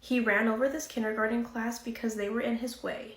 He ran over this kindergarten class because they were in his way.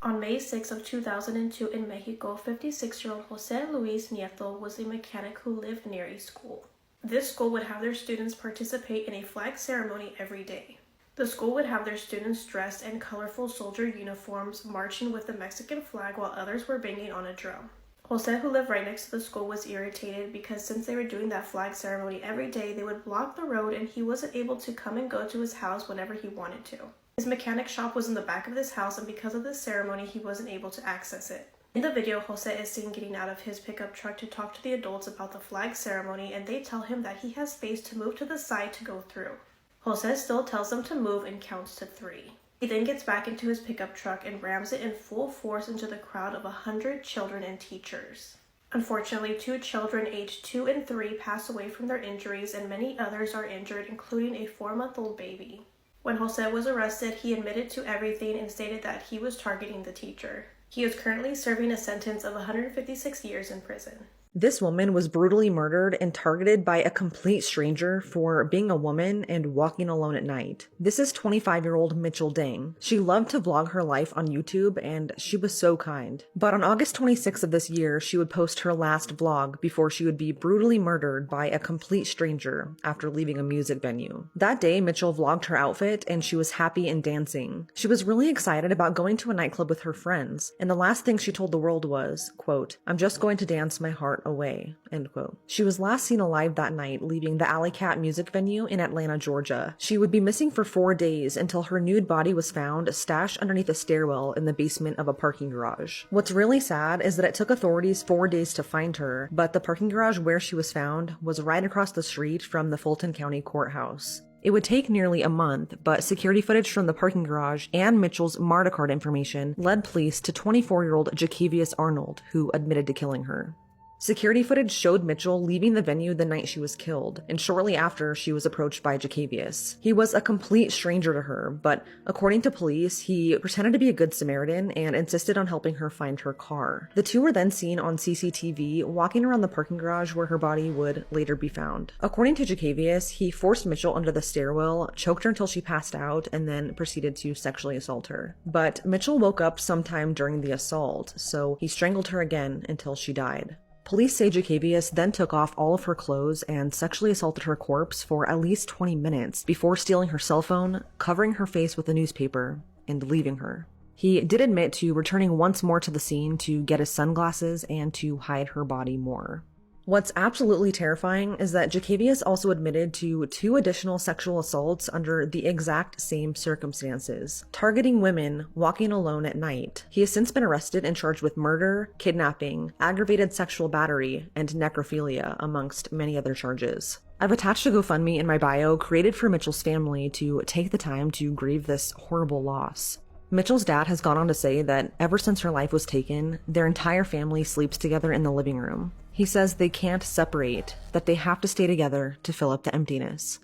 On May 6 of 2002 in Mexico, 56-year-old Jose Luis Nieto was a mechanic who lived near a school. This school would have their students participate in a flag ceremony every day. The school would have their students dressed in colorful soldier uniforms, marching with the Mexican flag while others were banging on a drum. Jose, who lived right next to the school, was irritated because since they were doing that flag ceremony every day, they would block the road and he wasn't able to come and go to his house whenever he wanted to. His mechanic shop was in the back of this house, and because of this ceremony, he wasn't able to access it. In the video, Jose is seen getting out of his pickup truck to talk to the adults about the flag ceremony, and they tell him that he has space to move to the side to go through. Jose still tells them to move and counts to 3. He then gets back into his pickup truck and rams it in full force into the crowd of 100 children and teachers. Unfortunately, 2 children aged 2 and 3 pass away from their injuries, and many others are injured, including a 4-month-old baby. When Jose was arrested, he admitted to everything and stated that he was targeting the teacher. He is currently serving a sentence of 156 years in prison. This woman was brutally murdered and targeted by a complete stranger for being a woman and walking alone at night. This is 25-year-old Mitchell Dang. She loved to vlog her life on YouTube and she was so kind. But on August 26th of this year, she would post her last vlog before she would be brutally murdered by a complete stranger after leaving a music venue. That day, Mitchell vlogged her outfit and she was happy and dancing. She was really excited about going to a nightclub with her friends, and the last thing she told the world was, quote, "I'm just going to dance my heart away," end quote. She was last seen alive that night leaving the Alley Cat music venue in Atlanta, Georgia. She would be missing for 4 days until her nude body was found stashed underneath a stairwell in the basement of a parking garage. What's really sad is that it took authorities 4 days to find her, but the parking garage where she was found was right across the street from the Fulton County Courthouse. It would take nearly a month, but security footage from the parking garage and Mitchell's MARTA card information led police to 24-year-old Jacavius Arnold, who admitted to killing her. Security footage showed Mitchell leaving the venue the night she was killed, and shortly after, she was approached by Jacavius. He was a complete stranger to her, but according to police, he pretended to be a good Samaritan and insisted on helping her find her car. The two were then seen on CCTV walking around the parking garage where her body would later be found. According to Jacavius, he forced Mitchell under the stairwell, choked her until she passed out, and then proceeded to sexually assault her. But Mitchell woke up sometime during the assault, so he strangled her again until she died. Police say Jacavius then took off all of her clothes and sexually assaulted her corpse for at least 20 minutes before stealing her cell phone, covering her face with a newspaper, and leaving her. He did admit to returning once more to the scene to get his sunglasses and to hide her body more. What's absolutely terrifying is that Jacavius also admitted to 2 additional sexual assaults under the exact same circumstances, targeting women walking alone at night. He has since been arrested and charged with murder, kidnapping, aggravated sexual battery, and necrophilia, amongst many other charges. I've attached a GoFundMe in my bio created for Mitchell's family to take the time to grieve this horrible loss. Mitchell's dad has gone on to say that ever since her life was taken, their entire family sleeps together in the living room. He says they can't separate, that they have to stay together to fill up the emptiness.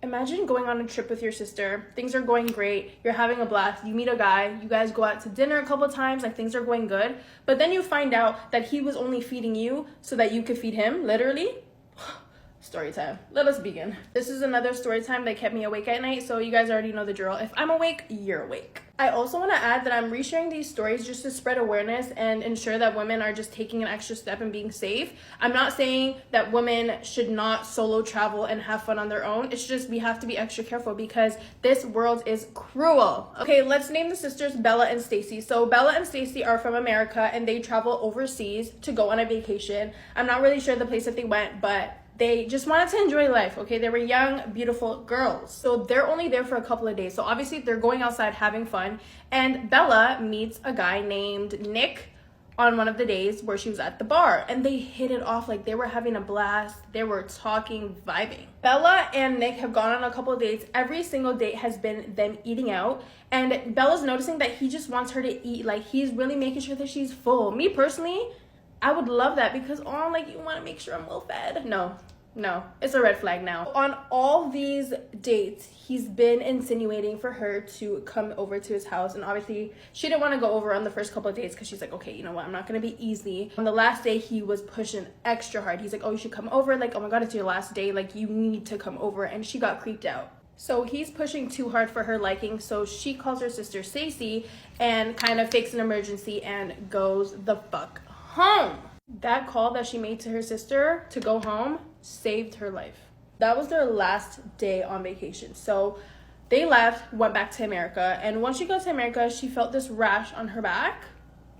Imagine going on a trip with your sister. Things are going great. You're having a blast. You meet a guy. You guys go out to dinner a couple times. Like, things are going good. But then you find out that he was only feeding you so that you could feed him, literally. Story time. Let us begin. This is another story time that kept me awake at night, so you guys already know the drill. If I'm awake, you're awake. I also want to add that I'm resharing these stories just to spread awareness and ensure that women are just taking an extra step and being safe. I'm not saying that women should not solo travel and have fun on their own. It's just we have to be extra careful because this world is cruel. Okay, let's name the sisters Bella and Stacy. So Bella and Stacy are from America and they travel overseas to go on a vacation. I'm not really sure the place that they went, but they just wanted to enjoy life, okay? They were young, beautiful girls. So they're only there for a couple of days. So obviously they're going outside having fun. And Bella meets a guy named Nick on one of the days where she was at the bar. And they hit it off, like they were having a blast. They were talking, vibing. Bella and Nick have gone on a couple of dates. Every single date has been them eating out. And Bella's noticing that he just wants her to eat. Like, he's really making sure that she's full. Me personally, I would love that because, oh, like, you want to make sure I'm well fed. No, No, it's a red flag now. On all these dates, he's been insinuating for her to come over to his house. And obviously, she didn't want to go over on the first couple of dates because she's like, okay, you know what? I'm not going to be easy. On the last day, he was pushing extra hard. He's like, oh, you should come over. Like, oh my God, it's your last day. Like, you need to come over. And she got creeped out. So he's pushing too hard for her liking. So she calls her sister Stacey and kind of fakes an emergency and goes the fuck home. That call that she made to her sister to go home saved her life. That was their last day on vacation. So they left, went back to America, and once she got to America, she felt this rash on her back.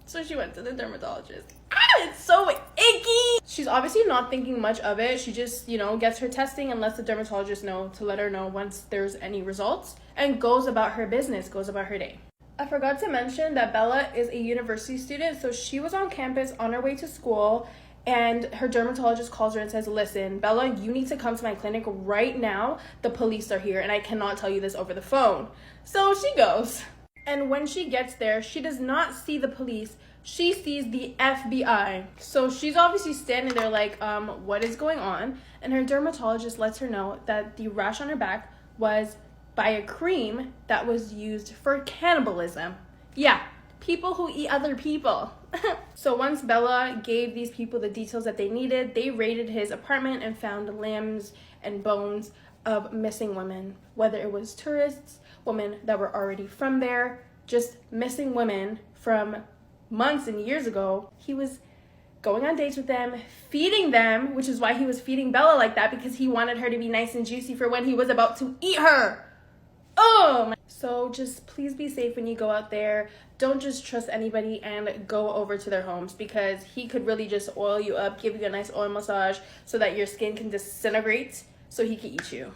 So she went to the dermatologist. It's so icky. She's obviously not thinking much of it. She just, gets her testing and lets the dermatologist know to let her know once there's any results and goes about her business, goes about her day. I forgot to mention that Bella is a university student, so she was on campus on her way to school, and her dermatologist calls her and says, listen, Bella, you need to come to my clinic right now. The police are here, and I cannot tell you this over the phone. So she goes. And when she gets there, she does not see the police. She sees the FBI. So she's obviously standing there like, what is going on? And her dermatologist lets her know that the rash on her back was by a cream that was used for cannibalism. Yeah, people who eat other people. So once Bella gave these people the details that they needed, they raided his apartment and found limbs and bones of missing women, whether it was tourists, women that were already from there, just missing women from months and years ago. He was going on dates with them, feeding them, which is why he was feeding Bella like that, because he wanted her to be nice and juicy for when he was about to eat her. So just please be safe when you go out there. Don't just trust anybody and go over to their homes, because he could really just oil you up, give you a nice oil massage so that your skin can disintegrate so he can eat you.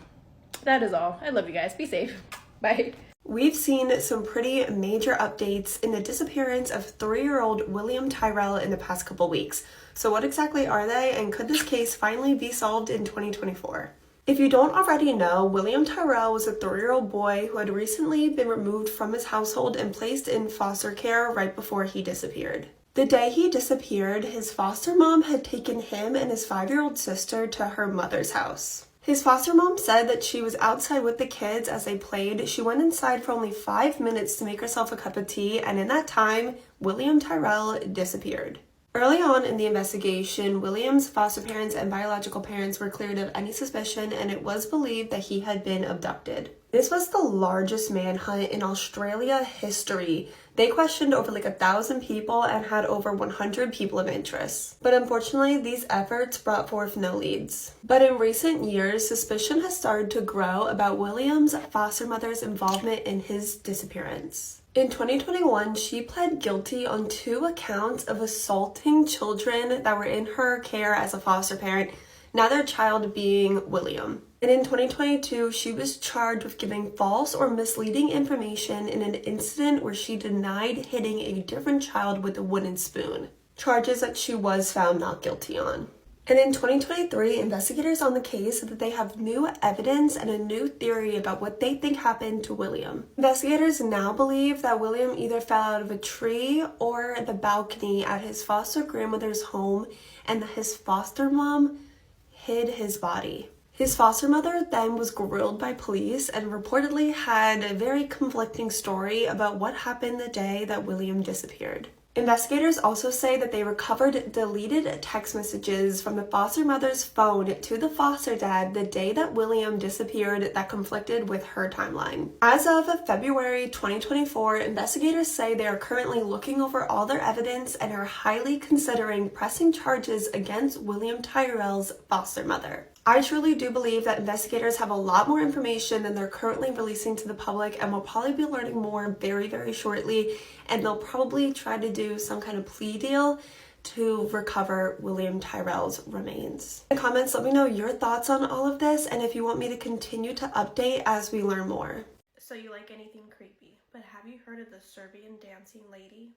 That is all. I love you guys. Be safe. Bye. We've seen some pretty major updates in the disappearance of 3-year-old William Tyrell in the past couple weeks. So what exactly are they, and could this case finally be solved in 2024? If you don't already know, William Tyrell was a 3-year-old boy who had recently been removed from his household and placed in foster care right before he disappeared. The day he disappeared, his foster mom had taken him and his 5-year-old sister to her mother's house. His foster mom said that she was outside with the kids as they played. She went inside for only 5 minutes to make herself a cup of tea, and in that time, William Tyrell disappeared. Early on in the investigation, William's foster parents and biological parents were cleared of any suspicion, and it was believed that he had been abducted. This was the largest manhunt in Australia history. They questioned over 1,000 people and had over 100 people of interest. But unfortunately, these efforts brought forth no leads. But in recent years, suspicion has started to grow about William's foster mother's involvement in his disappearance. In 2021, she pled guilty on 2 accounts of assaulting children that were in her care as a foster parent, now their child being William. And in 2022, she was charged with giving false or misleading information in an incident where she denied hitting a different child with a wooden spoon, charges that she was found not guilty on. And in 2023, investigators on the case said that they have new evidence and a new theory about what they think happened to William. Investigators now believe that William either fell out of a tree or the balcony at his foster grandmother's home, and that his foster mom hid his body. His foster mother then was grilled by police and reportedly had a very conflicting story about what happened the day that William disappeared. Investigators also say that they recovered deleted text messages from the foster mother's phone to the foster dad the day that William disappeared that conflicted with her timeline. As of February 2024, investigators say they are currently looking over all their evidence and are highly considering pressing charges against William Tyrell's foster mother. I truly do believe that investigators have a lot more information than they're currently releasing to the public, and we'll probably be learning more very, very shortly, and they'll probably try to do some kind of plea deal to recover William Tyrell's remains. In the comments, let me know your thoughts on all of this, and if you want me to continue to update as we learn more. So you like anything creepy, but have you heard of the Serbian dancing lady?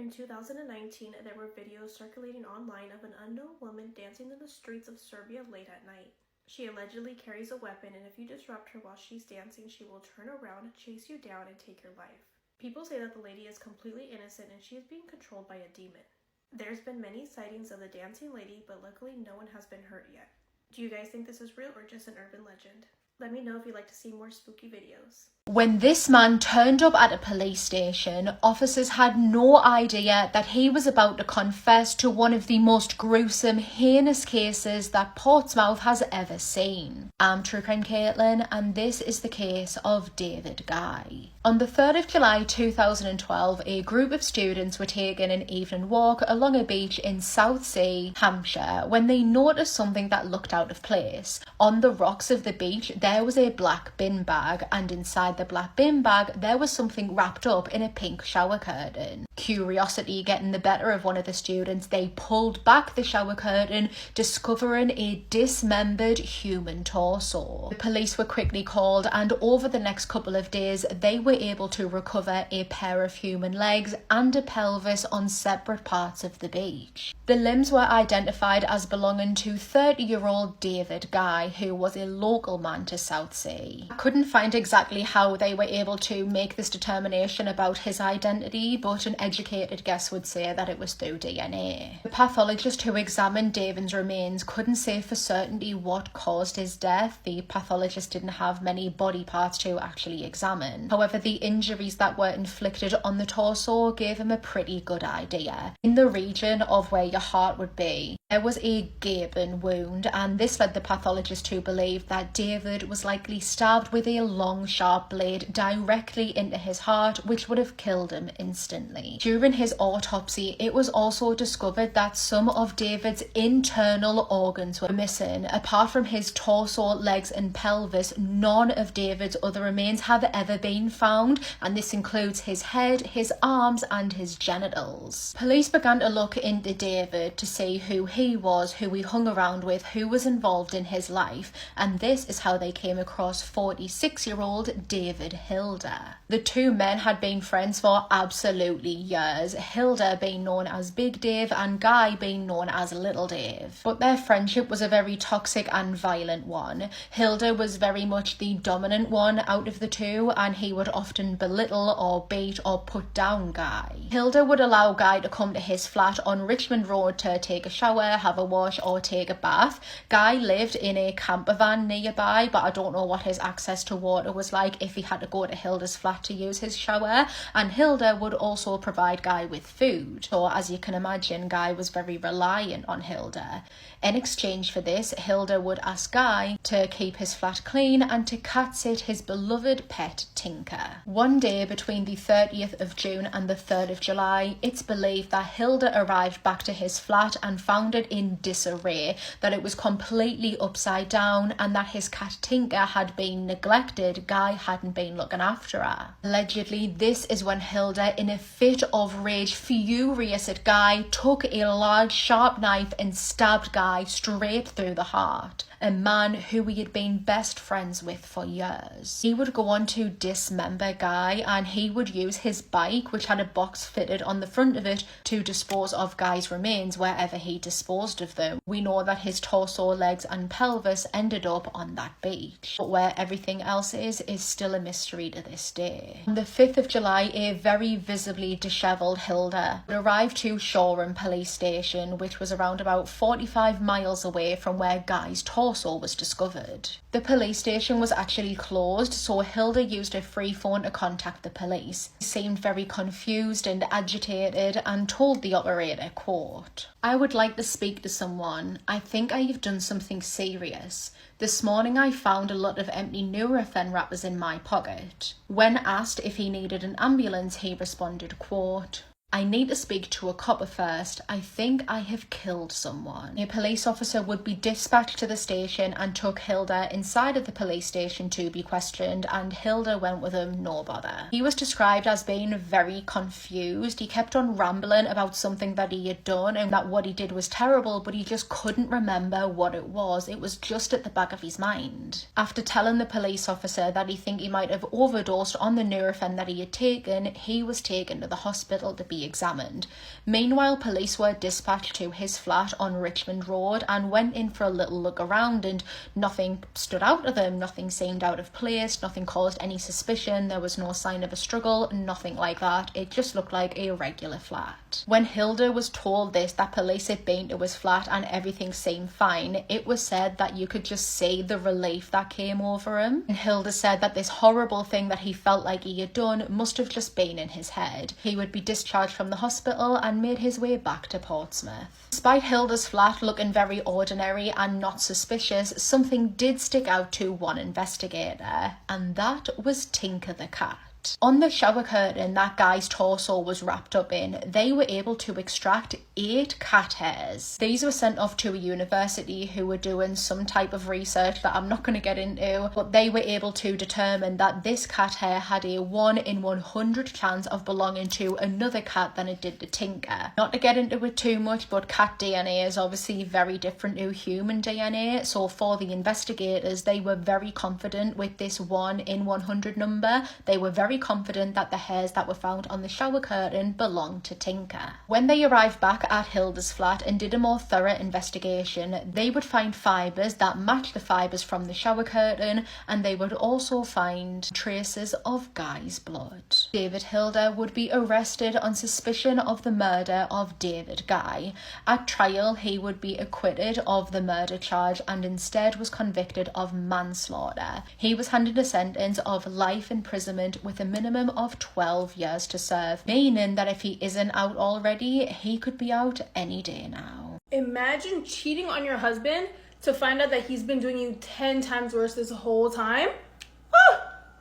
In 2019, there were videos circulating online of an unknown woman dancing in the streets of Serbia late at night. She allegedly carries a weapon, and if you disrupt her while she's dancing, she will turn around, chase you down, and take your life. People say that the lady is completely innocent and she is being controlled by a demon. There's been many sightings of the dancing lady, but luckily no one has been hurt yet. Do you guys think this is real or just an urban legend? Let me know if you'd like to see more spooky videos. When this man turned up at a police station, officers had no idea that he was about to confess to one of the most gruesome, heinous cases that Portsmouth has ever seen. I'm True Crime Caitlin, and this is the case of David Guy. On the 3rd of July 2012, a group of students were taking an evening walk along a beach in Southsea, Hampshire, when they noticed something that looked out of place. On the rocks of the beach, there was a black bin bag, and inside the black bin bag there was something wrapped up in a pink shower curtain. Curiosity getting the better of one of the students, they pulled back the shower curtain, discovering a dismembered human torso. The police were quickly called, and over the next couple of days they were able to recover a pair of human legs and a pelvis on separate parts of the beach. The limbs were identified as belonging to 30-year-old David Guy, who was a local man to Southsea. I couldn't find exactly how they were able to make this determination about his identity, but an educated guess would say that it was through DNA. The pathologist who examined David's remains couldn't say for certainty what caused his death. The pathologist didn't have many body parts to actually examine. However, the injuries that were inflicted on the torso gave him a pretty good idea. In the region of where your heart would be, there was a gaping wound, and this led the pathologist to believe that David was likely stabbed with a long, sharp blade directly into his heart, which would have killed him instantly. During his autopsy, it was also discovered that some of David's internal organs were missing. Apart from his torso, legs and pelvis, none of David's other remains have ever been found, and this includes his head, his arms and his genitals. Police began to look into David to see who he was, who he hung around with, who was involved in his life, and this is how they came across 46-year-old David Hilda. The two men had been friends for absolutely years, Hilda being known as Big Dave and Guy being known as Little Dave. But their friendship was a very toxic and violent one. Hilda was very much the dominant one out of the two, and he would often belittle or beat or put down Guy. Hilda would allow Guy to come to his flat on Richmond Road to take a shower, have a wash or take a bath. Guy lived in a camper van nearby, but I don't know what his access to water was like if he had to go to Hilda's flat to use his shower, and Hilda would also provide Guy with food. So as you can imagine, Guy was very reliant on Hilda. In exchange for this, Hilda would ask Guy to keep his flat clean and to cat sit his beloved pet Tinker. One day between the 30th of June and the 3rd of July, it's believed that Hilda arrived back to his flat and found it in disarray, that it was completely upside down, and that his cat Tinker had been neglected. Guy hadn't been looking after her. Allegedly, this is when Hilda, in a fit of rage, furious at Guy, took a large sharp knife and stabbed Guy straight through the heart. A man who he had been best friends with for years. He would go on to dismember Guy, and he would use his bike, which had a box fitted on the front of it, to dispose of Guy's remains wherever he disposed of them. We know that his torso, legs and pelvis ended up on that beach, but where everything else is still a mystery to this day. On the 5th of July, a very visibly dishevelled Hilda would arrive to Shoreham Police Station, which was around about 45 miles away from where Guy's torso was discovered. The police station was actually closed, so Hilda used her free phone to contact the police. She seemed very confused and agitated and told the operator, quote, "I would like to speak to someone. I think I have done something serious. This morning I found a lot of empty Nurofen wrappers in my pocket." When asked if he needed an ambulance, he responded, quote, "I need to speak to a copper first. I think I have killed someone." A police officer would be dispatched to the station and took Hilda inside of the police station to be questioned, and Hilda went with him, no bother. He was described as being very confused. He kept on rambling about something that he had done and that what he did was terrible, but he just couldn't remember what it was. It was just at the back of his mind. After telling the police officer that he think he might have overdosed on the Nurofen that he had taken, he was taken to the hospital to be examined. Meanwhile, police were dispatched to his flat on Richmond Road and went in for a little look around, and nothing stood out to them. Nothing seemed out of place, nothing caused any suspicion, there was no sign of a struggle, nothing like that. It just looked like a regular flat. When Hilda was told this, that police had been to his flat and everything seemed fine, it was said that you could just see the relief that came over him. And Hilda said that this horrible thing that he felt like he had done must have just been in his head. He would be discharged from the hospital and made his way back to Portsmouth. Despite Hilda's flat looking very ordinary and not suspicious, something did stick out to one investigator, and that was Tinker the cat. On the shower curtain that guy's torso was wrapped up in, they were able to extract 8 cat hairs. These were sent off to a university who were doing some type of research that I'm not going to get into, but they were able to determine that this cat hair had a 1 in 100 chance of belonging to another cat than it did to Tinker. Not to get into it too much, but cat DNA is obviously very different to human DNA, so for the investigators, they were very confident with this 1 in 100 number. They were very confident that the hairs that were found on the shower curtain belonged to Tinker. When they arrived back at Hilda's flat and did a more thorough investigation, they would find fibres that matched the fibres from the shower curtain, and they would also find traces of Guy's blood. David Hilda would be arrested on suspicion of the murder of David Guy. At trial, he would be acquitted of the murder charge and instead was convicted of manslaughter. He was handed a sentence of life imprisonment with a minimum of 12 years to serve, meaning that if he isn't out already, he could be out any day now. Imagine cheating on your husband to find out that he's been doing you 10 times worse this whole time.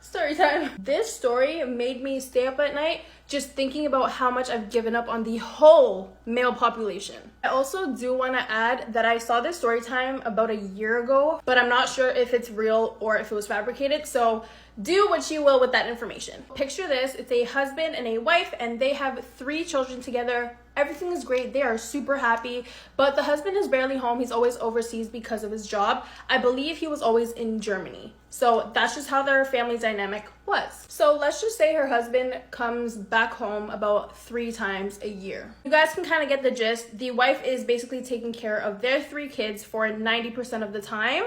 Story time. This story made me stay up at night just thinking about how much I've given up on the whole male population. I also do want to add that I saw this story time about a year ago, but I'm not sure if it's real or if it was fabricated, so do what you will with that information. Picture this, it's a husband and a wife, and they have 3 children together. Everything is great, they are super happy, but the husband is barely home. He's always overseas because of his job. I believe he was always in Germany. So that's just how their family dynamic was. So let's just say her husband comes back home about 3 times a year. You guys can kind of get the gist. The wife is basically taking care of their 3 kids for 90% of the time.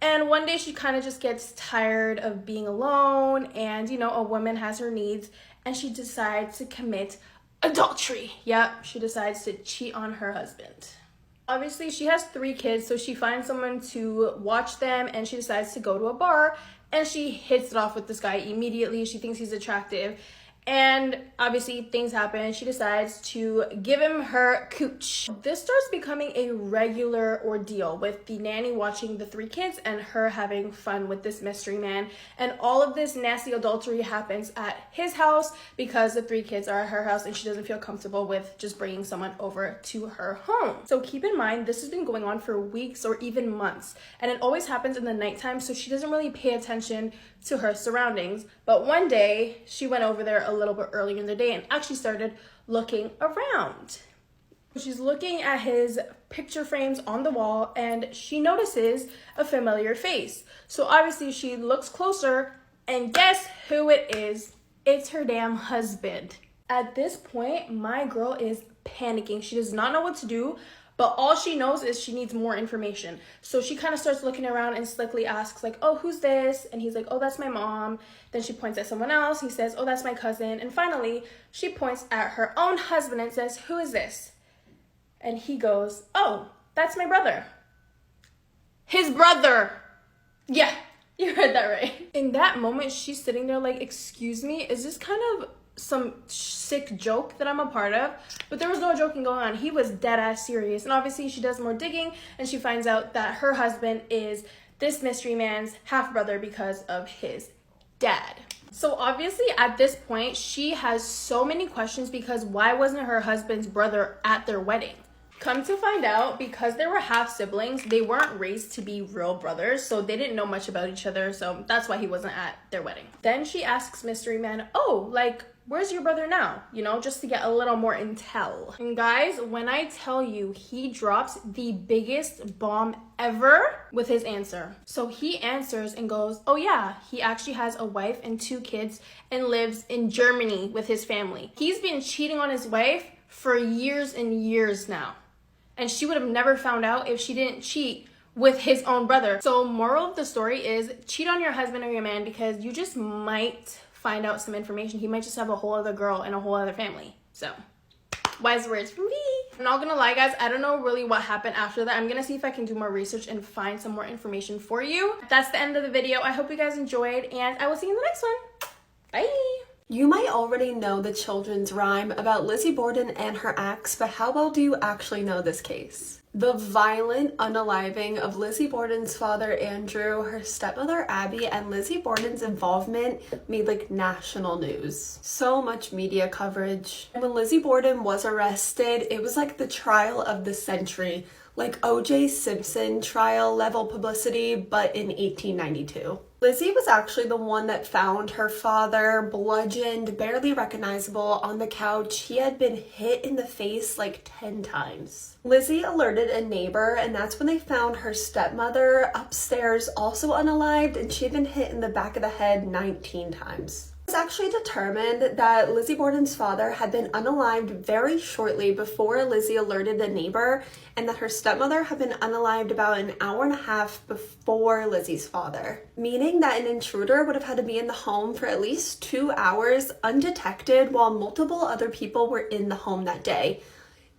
And one day she kind of just gets tired of being alone, and you know, a woman has her needs, and she decides to commit adultery. Yep, she decides to cheat on her husband. Obviously, she has 3 kids, so she finds someone to watch them, and she decides to go to a bar, and she hits it off with this guy immediately. She thinks he's attractive, and obviously things happen. She decides to give him her cooch. This starts becoming a regular ordeal, with the nanny watching the 3 kids and her having fun with this mystery man. And all of this nasty adultery happens at his house because the 3 kids are at her house and she doesn't feel comfortable with just bringing someone over to her home. So keep in mind, this has been going on for weeks or even months, and it always happens in the nighttime, so she doesn't really pay attention to her surroundings. But one day she went over there a little bit earlier in the day and actually started looking around. She's looking at his picture frames on the wall and she notices a familiar face. So obviously she looks closer, and guess who it is? It's her damn husband. At this point, my girl is panicking. She does not know what to do, but all she knows is she needs more information. So she kind of starts looking around and slickly asks, like, oh, who's this? And he's like, oh, that's my mom. Then she points at someone else. He says, oh, that's my cousin. And finally, she points at her own husband and says, who is this? And he goes, oh, that's my brother. His brother. Yeah, you heard that right. In that moment, she's sitting there like, excuse me, is this kind of some sick joke that I'm a part of? But there was no joking going on. He was dead ass serious. And obviously she does more digging and she finds out that her husband is this mystery man's half brother because of his dad. So obviously at this point she has so many questions, because why wasn't her husband's brother at their wedding? Come to find out, because they were half siblings, they weren't raised to be real brothers, so they didn't know much about each other, so that's why he wasn't at their wedding. Then she asks Mystery Man, oh, like, where's your brother now? You know, just to get a little more intel. And guys, when I tell you, he drops the biggest bomb ever with his answer. So he answers and goes, oh yeah, he actually has a wife and 2 kids and lives in Germany with his family. He's been cheating on his wife for years and years now. And she would have never found out if she didn't cheat with his own brother. So moral of the story is cheat on your husband or your man because you just might find out some information. He might just have a whole other girl and a whole other family. So wise words from me. I'm not gonna lie, guys, I don't know really what happened after that. I'm gonna see if I can do more research and find some more information for you. That's the end of the video. I hope you guys enjoyed, and I will see you in the next one. Bye. You might already know the children's rhyme about Lizzie Borden and her ex, but how well do you actually know this case? The violent unaliving of Lizzie Borden's father, Andrew, her stepmother, Abby, and Lizzie Borden's involvement made like national news. So much media coverage. And when Lizzie Borden was arrested, it was like the trial of the century, like O.J. Simpson trial level publicity, but in 1892. Lizzie was actually the one that found her father bludgeoned, barely recognizable, on the couch. He had been hit in the face like 10 times. Lizzie alerted a neighbor, and that's when they found her stepmother upstairs, also unalived, and she had been hit in the back of the head 19 times. It was actually determined that Lizzie Borden's father had been unalived very shortly before Lizzie alerted the neighbor, and that her stepmother had been unalived about an hour and a half before Lizzie's father, meaning that an intruder would have had to be in the home for at least 2 hours undetected while multiple other people were in the home that day.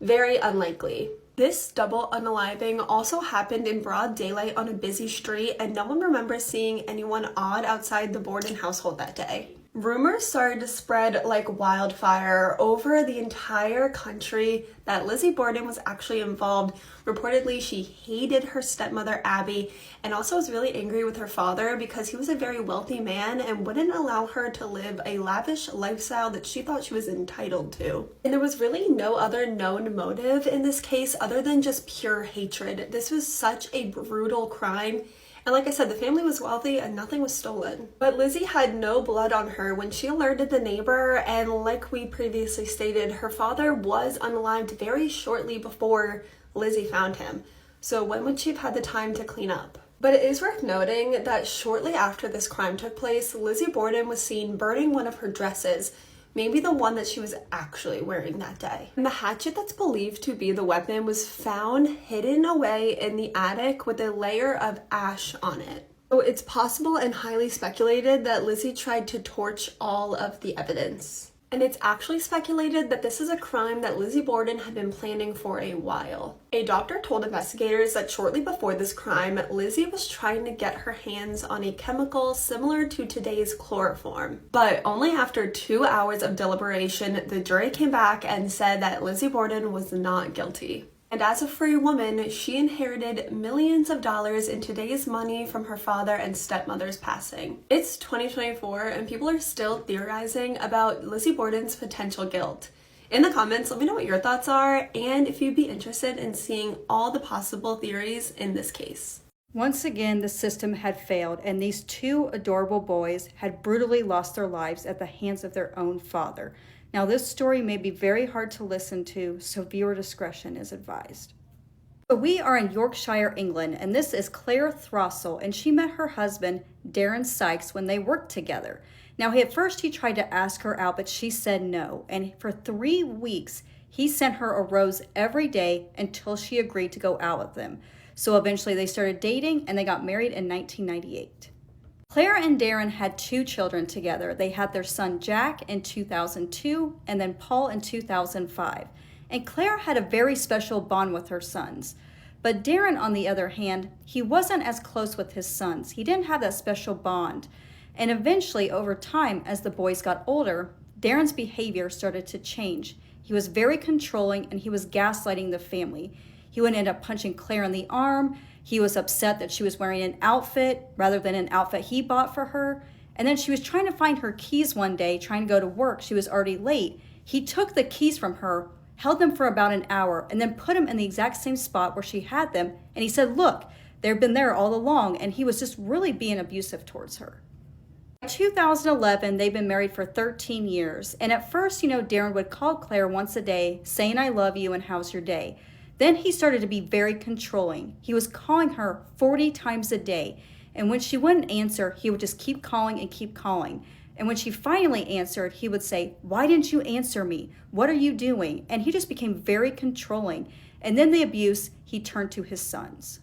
Very unlikely. This double unaliving also happened in broad daylight on a busy street, and no one remembers seeing anyone odd outside the Borden household that day. Rumors started to spread like wildfire over the entire country that Lizzie Borden was actually involved. Reportedly, she hated her stepmother, Abby, and also was really angry with her father because he was a very wealthy man and wouldn't allow her to live a lavish lifestyle that she thought she was entitled to. And there was really no other known motive in this case other than just pure hatred. This was such a brutal crime. And like I said, the family was wealthy and nothing was stolen. But Lizzie had no blood on her when she alerted the neighbor, and like we previously stated, her father was unalived very shortly before Lizzie found him. So when would she have had the time to clean up? But it is worth noting that shortly after this crime took place, Lizzie Borden was seen burning one of her dresses, maybe the one that she was actually wearing that day. And the hatchet that's believed to be the weapon was found hidden away in the attic with a layer of ash on it. So it's possible and highly speculated that Lizzie tried to torch all of the evidence. And it's actually speculated that this is a crime that Lizzie Borden had been planning for a while. A doctor told investigators that shortly before this crime, Lizzie was trying to get her hands on a chemical similar to today's chloroform. But only after 2 hours of deliberation, the jury came back and said that Lizzie Borden was not guilty. And as a free woman, she inherited millions of dollars in today's money from her father and stepmother's passing. It's 2024 and people are still theorizing about Lizzie Borden's potential guilt. In the comments, let me know what your thoughts are and if you'd be interested in seeing all the possible theories in this case. Once again, the system had failed, and these 2 adorable boys had brutally lost their lives at the hands of their own father. Now, this story may be very hard to listen to, so viewer discretion is advised. So we are in Yorkshire, England, and this is Claire Throssell, and she met her husband, Darren Sykes, when they worked together. Now, at first he tried to ask her out, but she said no, and for 3 weeks, he sent her a rose every day until she agreed to go out with him. So eventually they started dating, and they got married in 1998. Claire and Darren had 2 children together. They had their son Jack in 2002 and then Paul in 2005. And Claire had a very special bond with her sons. But Darren, on the other hand, he wasn't as close with his sons. He didn't have that special bond. And eventually, over time, as the boys got older, Darren's behavior started to change. He was very controlling and he was gaslighting the family. He would end up punching Claire in the arm. He was upset that she was wearing an outfit rather than an outfit he bought for her. And then she was trying to find her keys one day, trying to go to work. She was already late. He took the keys from her, held them for about an hour, and then put them in the exact same spot where she had them. And he said, look, they've been there all along. And he was just really being abusive towards her. By 2011, they've been married for 13 years. And at first, Darren would call Claire once a day saying, "I love you and how's your day?" Then he started to be very controlling. He was calling her 40 times a day. And when she wouldn't answer, he would just keep calling and keep calling. And when she finally answered, he would say, "Why didn't you answer me? What are you doing?" And he just became very controlling. And then the abuse, he turned to his sons.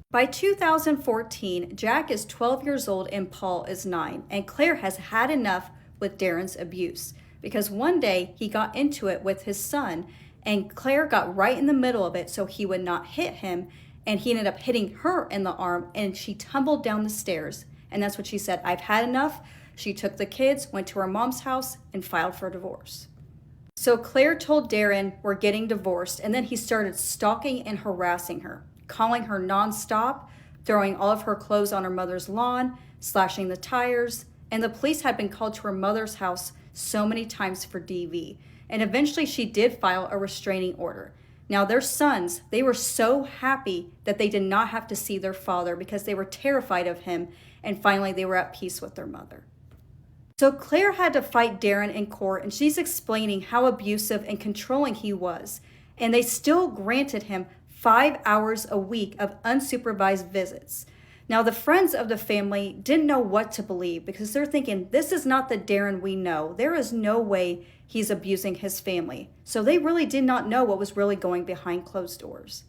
By 2014, Jack is 12 years old and Paul is 9. And Claire has had enough with Darren's abuse because one day he got into it with his son and Claire got right in the middle of it so he would not hit him. And he ended up hitting her in the arm and she tumbled down the stairs. And that's what she said, "I've had enough." She took the kids, went to her mom's house, and filed for divorce. So Claire told Darren, "We're getting divorced." And then he started stalking and harassing her, calling her nonstop, throwing all of her clothes on her mother's lawn, slashing the tires. And the police had been called to her mother's house so many times for DV. And eventually she did file a restraining order. Now their sons, they were so happy that they did not have to see their father because they were terrified of him. And finally they were at peace with their mother. So Claire had to fight Darren in court and she's explaining how abusive and controlling he was. And they still granted him 5 hours a week of unsupervised visits. Now the friends of the family didn't know what to believe because they're thinking, this is not the Darren we know. There is no way he's abusing his family. So they really did not know what was really going behind closed doors.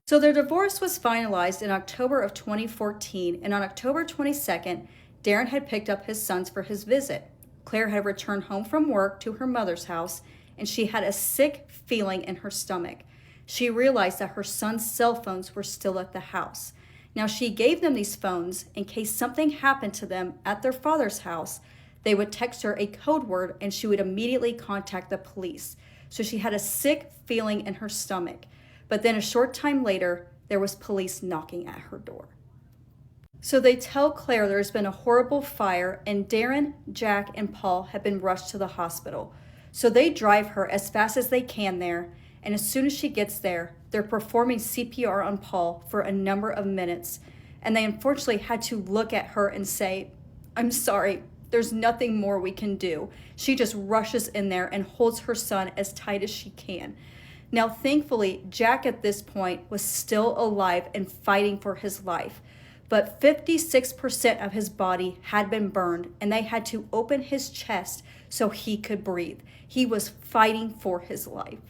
So their divorce was finalized in October of 2014, and on October 22nd, Darren had picked up his sons for his visit. Claire had returned home from work to her mother's house, and she had a sick feeling in her stomach. She realized that her son's cell phones were still at the house. Now she gave them these phones in case something happened to them at their father's house. They would text her a code word and she would immediately contact the police. So she had a sick feeling in her stomach. But then a short time later, there was police knocking at her door. So they tell Claire there's been a horrible fire and Darren, Jack, and Paul have been rushed to the hospital. So they drive her as fast as they can there. And as soon as she gets there, they're performing CPR on Paul for a number of minutes. And they unfortunately had to look at her and say, "I'm sorry, there's nothing more we can do." She just rushes in there and holds her son as tight as she can. Now, thankfully, Jack at this point was still alive and fighting for his life. But 56% of his body had been burned and they had to open his chest so he could breathe. He was fighting for his life.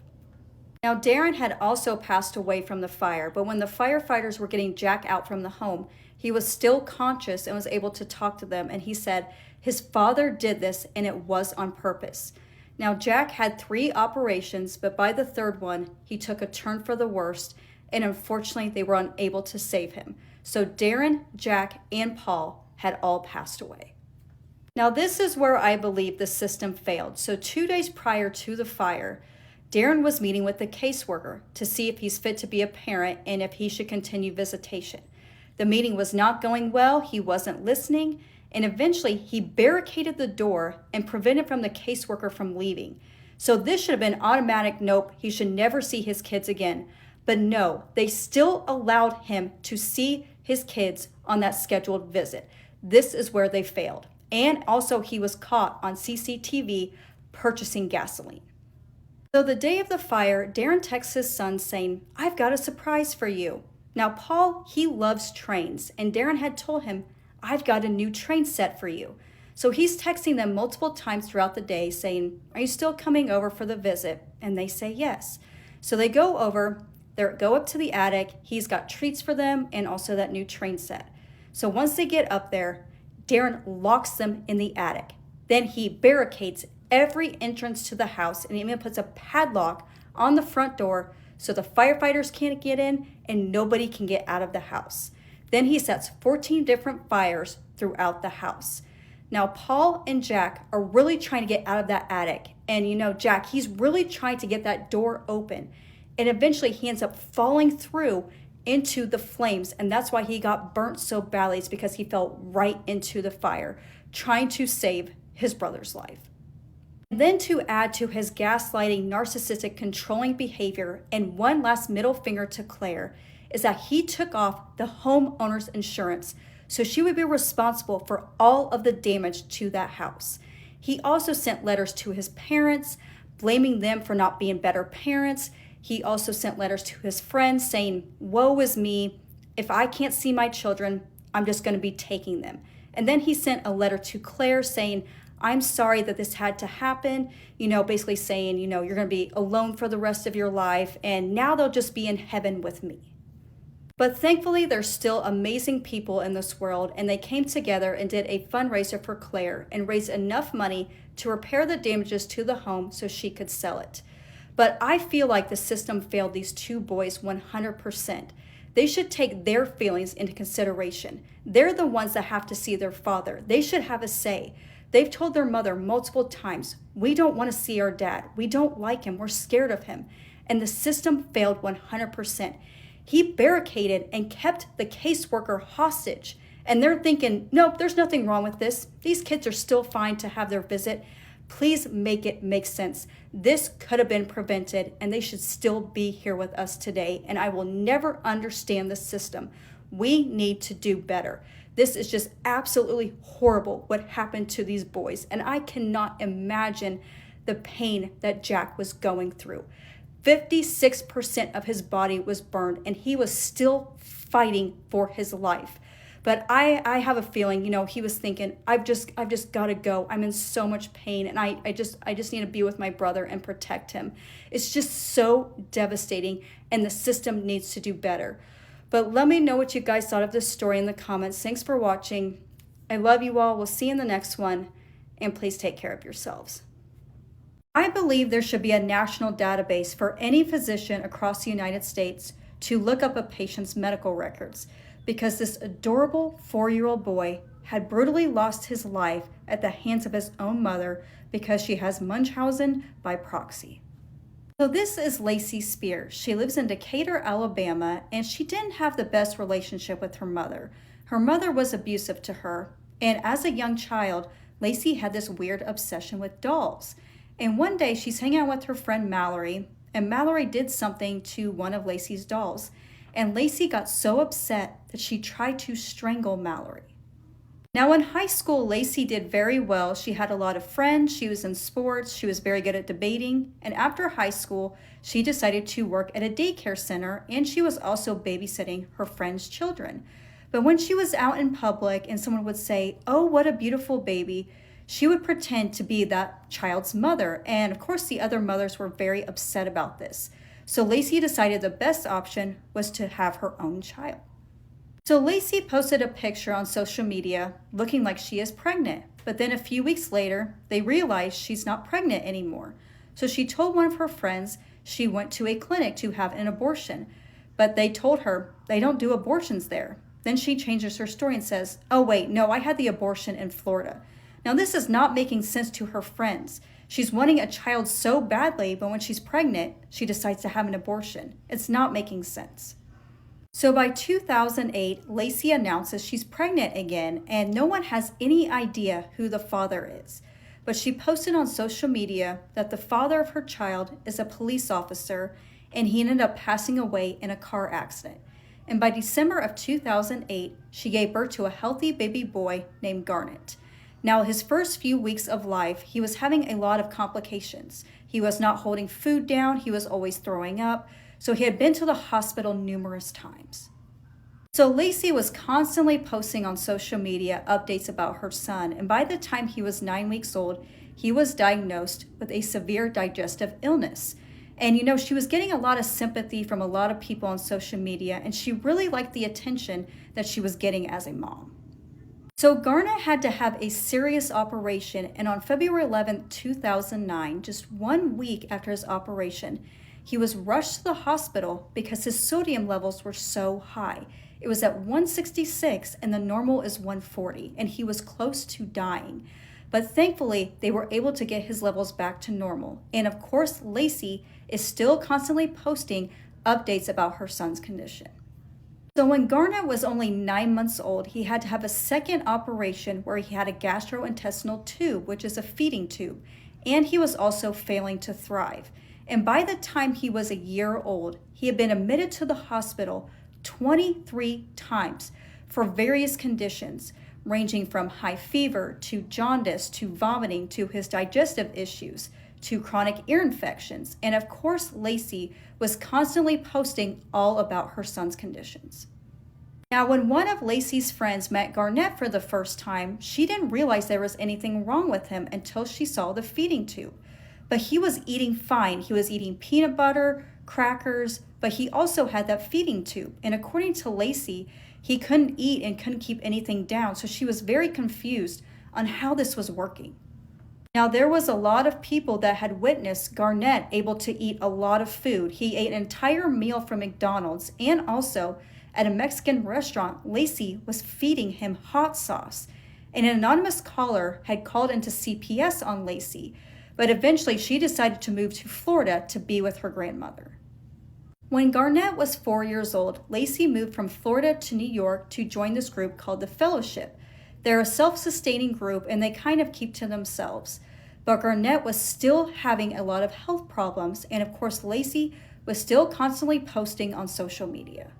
Now, Darren had also passed away from the fire, but when the firefighters were getting Jack out from the home, he was still conscious and was able to talk to them. And he said his father did this and it was on purpose. Now, Jack had 3 operations, but by the 3rd one, he took a turn for the worst. And unfortunately, they were unable to save him. So Darren, Jack, and Paul had all passed away. Now, this is where I believe the system failed. So 2 days prior to the fire, Darren was meeting with the caseworker to see if he's fit to be a parent and if he should continue visitation. The meeting was not going well. He wasn't listening. And eventually, he barricaded the door and prevented from the caseworker from leaving. So this should have been automatic, nope, he should never see his kids again. But no, they still allowed him to see his kids on that scheduled visit. This is where they failed. And also he was caught on CCTV purchasing gasoline. So the day of the fire, Darren texts his son saying, "I've got a surprise for you." Now Paul, he loves trains, and Darren had told him, "I've got a new train set for you." So he's texting them multiple times throughout the day saying, "Are you still coming over for the visit?" And they say yes. So they go over. They go up to the attic. He's got treats for them and also that new train set. So once they get up there, Darren locks them in the attic. Then he barricades every entrance to the house and even puts a padlock on the front door so the firefighters can't get in and nobody can get out of the house. Then he sets 14 different fires throughout the house. Now, Paul and Jack are really trying to get out of that attic. And Jack, he's really trying to get that door open. And eventually he ends up falling through into the flames. And that's why he got burnt so badly. It's because he fell right into the fire, trying to save his brother's life. And then to add to his gaslighting, narcissistic, controlling behavior, and one last middle finger to Claire, is that he took off the homeowner's insurance so she would be responsible for all of the damage to that house. He also sent letters to his parents, blaming them for not being better parents. He also sent letters to his friends saying, "Woe is me. If I can't see my children, I'm just going to be taking them." And then he sent a letter to Claire saying, "I'm sorry that this had to happen," basically saying, you're going to be alone for the rest of your life, and now they'll just be in heaven with me. But thankfully, there's still amazing people in this world, and they came together and did a fundraiser for Claire and raised enough money to repair the damages to the home so she could sell it. But I feel like the system failed these two boys 100%. They should take their feelings into consideration. They're the ones that have to see their father. They should have a say. They've told their mother multiple times, "We don't want to see our dad. We don't like him. We're scared of him." And the system failed 100%. He barricaded and kept the caseworker hostage. And they're thinking, "Nope, there's nothing wrong with this. These kids are still fine to have their visit." Please make it make sense. This could have been prevented, and they should still be here with us today. And I will never understand the system. We need to do better. This is just absolutely horrible what happened to these boys, and I cannot imagine the pain that Jack was going through. 56% of his body was burned, and he was still fighting for his life. But I have a feeling, he was thinking, I've just got to go. I'm in so much pain, and I just need to be with my brother and protect him. It's just so devastating, and the system needs to do better. But let me know what you guys thought of this story in the comments. Thanks for watching. I love you all. We'll see you in the next one, and please take care of yourselves. I believe there should be a national database for any physician across the United States to look up a patient's medical records, because this adorable 4-year-old boy had brutally lost his life at the hands of his own mother because she has Munchausen by proxy. So this is Lacey Spears. She lives in Decatur, Alabama, and she didn't have the best relationship with her mother. Her mother was abusive to her, and as a young child, Lacey had this weird obsession with dolls. And one day she's hanging out with her friend Mallory, and Mallory did something to one of Lacey's dolls. And Lacey got so upset that she tried to strangle Mallory. Now in high school, Lacey did very well. She had a lot of friends, she was in sports, she was very good at debating, and after high school, she decided to work at a daycare center, and she was also babysitting her friends' children. But when she was out in public and someone would say, "Oh, what a beautiful baby," she would pretend to be that child's mother, and of course the other mothers were very upset about this. So Lacey decided the best option was to have her own child. So Lacey posted a picture on social media looking like she is pregnant, but then a few weeks later, they realized she's not pregnant anymore. So she told one of her friends she went to a clinic to have an abortion, but they told her they don't do abortions there. Then she changes her story and says, "Oh wait, no, I had the abortion in Florida." Now this is not making sense to her friends. She's wanting a child so badly, but when she's pregnant, she decides to have an abortion. It's not making sense. So by 2008, Lacey announces she's pregnant again, and no one has any idea who the father is. But she posted on social media that the father of her child is a police officer, and he ended up passing away in a car accident. And by December of 2008, she gave birth to a healthy baby boy named Garnet. Now, his first few weeks of life, he was having a lot of complications. He was not holding food down, he was always throwing up, so he had been to the hospital numerous times. So Lacey was constantly posting on social media updates about her son, and by the time he was 9 weeks old, he was diagnosed with a severe digestive illness. And she was getting a lot of sympathy from a lot of people on social media, and she really liked the attention that she was getting as a mom. So Garnet had to have a serious operation, and on February 11, 2009, just 1 week after his operation, he was rushed to the hospital because his sodium levels were so high. It was at 166 and the normal is 140, and he was close to dying. But thankfully, they were able to get his levels back to normal. And of course, Lacey is still constantly posting updates about her son's condition. So when Garnet was only 9 months old, he had to have a second operation where he had a gastrointestinal tube, which is a feeding tube, and he was also failing to thrive. And by the time he was a year old, he had been admitted to the hospital 23 times for various conditions, ranging from high fever to jaundice to vomiting to his digestive issues to chronic ear infections. And of course, Lacey was constantly posting all about her son's conditions. Now, when one of Lacey's friends met Garnett for the first time, she didn't realize there was anything wrong with him until she saw the feeding tube. But he was eating fine. He was eating peanut butter, crackers, but he also had that feeding tube. And according to Lacey, he couldn't eat and couldn't keep anything down, so she was very confused on how this was working. Now, there was a lot of people that had witnessed Garnett able to eat a lot of food. He ate an entire meal from McDonald's, and also at a Mexican restaurant, Lacey was feeding him hot sauce. And an anonymous caller had called into CPS on Lacey, but eventually she decided to move to Florida to be with her grandmother. When Garnett was 4 years old, Lacey moved from Florida to New York to join this group called the Fellowship. They're a self-sustaining group and they kind of keep to themselves. But Garnett was still having a lot of health problems, and of course Lacey was still constantly posting on social media.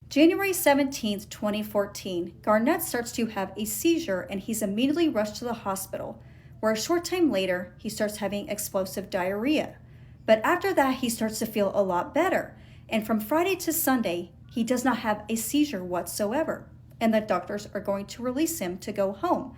January 17th, 2014, Garnett starts to have a seizure and he's immediately rushed to the hospital, where a short time later, he starts having explosive diarrhea. But after that, he starts to feel a lot better. And from Friday to Sunday, he does not have a seizure whatsoever. And the doctors are going to release him to go home.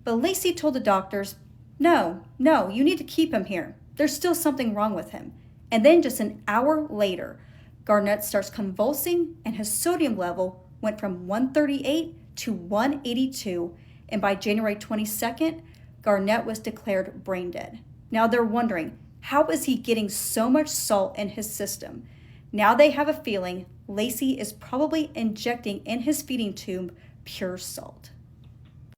But Lacey told the doctors, no, you need to keep him here. There's still something wrong with him. And then just an hour later, Garnett starts convulsing and his sodium level went from 138 to 182. And by January 22nd, Garnett was declared brain dead. Now they're wondering, how is he getting so much salt in his system? Now they have a feeling Lacey is probably injecting in his feeding tube pure salt.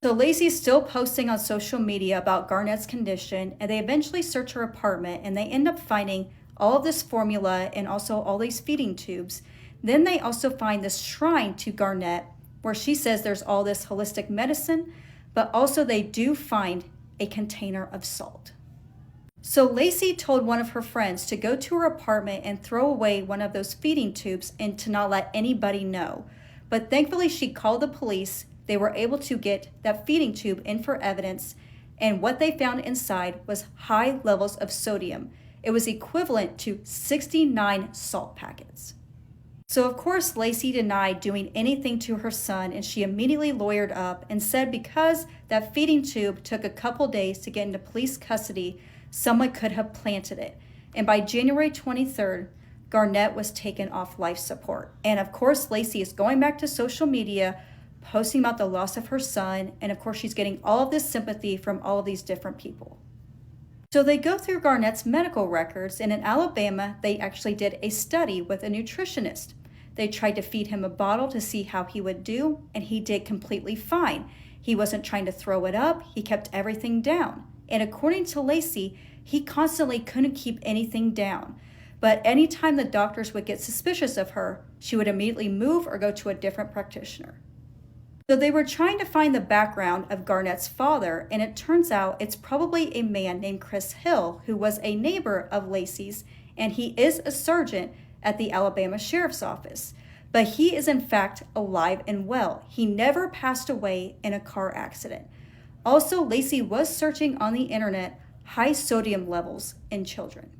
So Lacey's still posting on social media about Garnett's condition, and they eventually search her apartment and they end up finding all of this formula and also all these feeding tubes. Then they also find this shrine to Garnett where she says there's all this holistic medicine, but also they do find a container of salt. So Lacey told one of her friends to go to her apartment and throw away one of those feeding tubes and to not let anybody know. But thankfully she called the police. They were able to get that feeding tube in for evidence, and what they found inside was high levels of sodium. It was equivalent to 69 salt packets. So of course Lacey denied doing anything to her son, and she immediately lawyered up and said because that feeding tube took a couple days to get into police custody, someone could have planted it. And by January 23rd, Garnett was taken off life support. And of course Lacey is going back to social media, posting about the loss of her son, and of course she's getting all of this sympathy from all of these different people. So they go through Garnett's medical records, and in Alabama, they actually did a study with a nutritionist. They tried to feed him a bottle to see how he would do, and he did completely fine. He wasn't trying to throw it up, he kept everything down. And according to Lacey, he constantly couldn't keep anything down. But anytime the doctors would get suspicious of her, she would immediately move or go to a different practitioner. So they were trying to find the background of Garnett's father, and it turns out it's probably a man named Chris Hill, who was a neighbor of Lacey's, and he is a sergeant at the Alabama Sheriff's Office. But he is in fact alive and well. He never passed away in a car accident. Also, Lacey was searching on the internet high sodium levels in children.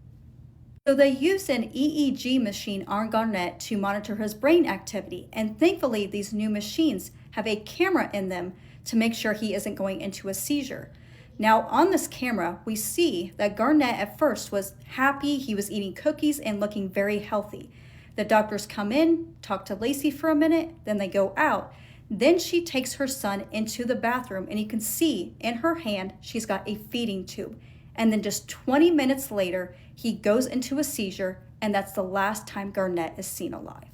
So they used an EEG machine on Garnett to monitor his brain activity, and thankfully these new machines have a camera in them to make sure he isn't going into a seizure. Now on this camera, we see that Garnett at first was happy, he was eating cookies and looking very healthy. The doctors come in, talk to Lacey for a minute, then they go out. Then she takes her son into the bathroom, and you can see in her hand, she's got a feeding tube. And then just 20 minutes later, he goes into a seizure, and that's the last time Garnett is seen alive.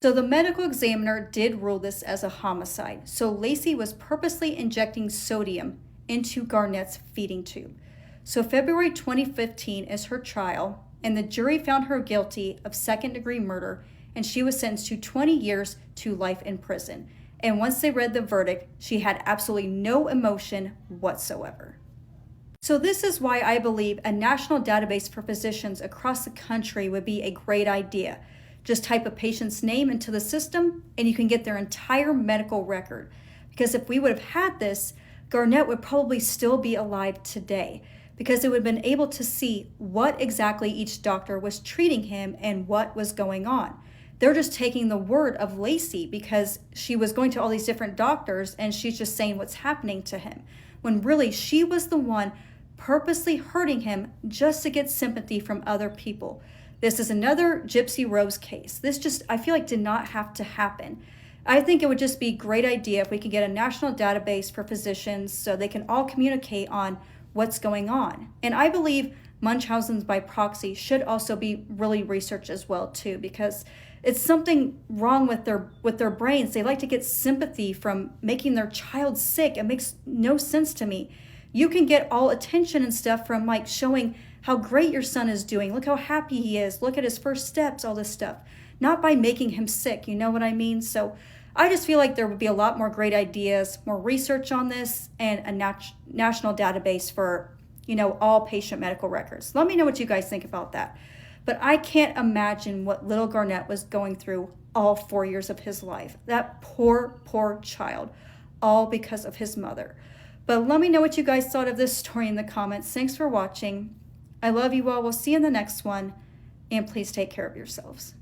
So the medical examiner did rule this as a homicide. So Lacey was purposely injecting sodium into Garnett's feeding tube. So February 2015 is her trial, and the jury found her guilty of second-degree murder, and she was sentenced to 20 years to life in prison. And once they read the verdict, she had absolutely no emotion whatsoever. So this is why I believe a national database for physicians across the country would be a great idea, Just type a patient's name into the system and you can get their entire medical record. Because if we would have had this, Garnett would probably still be alive today, because it would have been able to see what exactly each doctor was treating him and what was going on. They're just taking the word of Lacey because she was going to all these different doctors and she's just saying what's happening to him, when really she was the one purposely hurting him just to get sympathy from other people. This is another Gypsy Rose case. This just, I feel like, did not have to happen. I think it would just be a great idea if we could get a national database for physicians so they can all communicate on what's going on. And I believe Munchausen's by proxy should also be really researched as well too, because it's something wrong with their brains. They like to get sympathy from making their child sick. It makes no sense to me. You can get all attention and stuff from like showing how great your son is doing. Look how happy he is. Look at his first steps, all this stuff. Not by making him sick, you know what I mean? So I just feel like there would be a lot more great ideas, more research on this, and a national database for, all patient medical records. Let me know what you guys think about that. But I can't imagine what little Garnett was going through all 4 years of his life. That poor, poor child, all because of his mother. But let me know what you guys thought of this story in the comments. Thanks for watching. I love you all. We'll see you in the next one. And please take care of yourselves.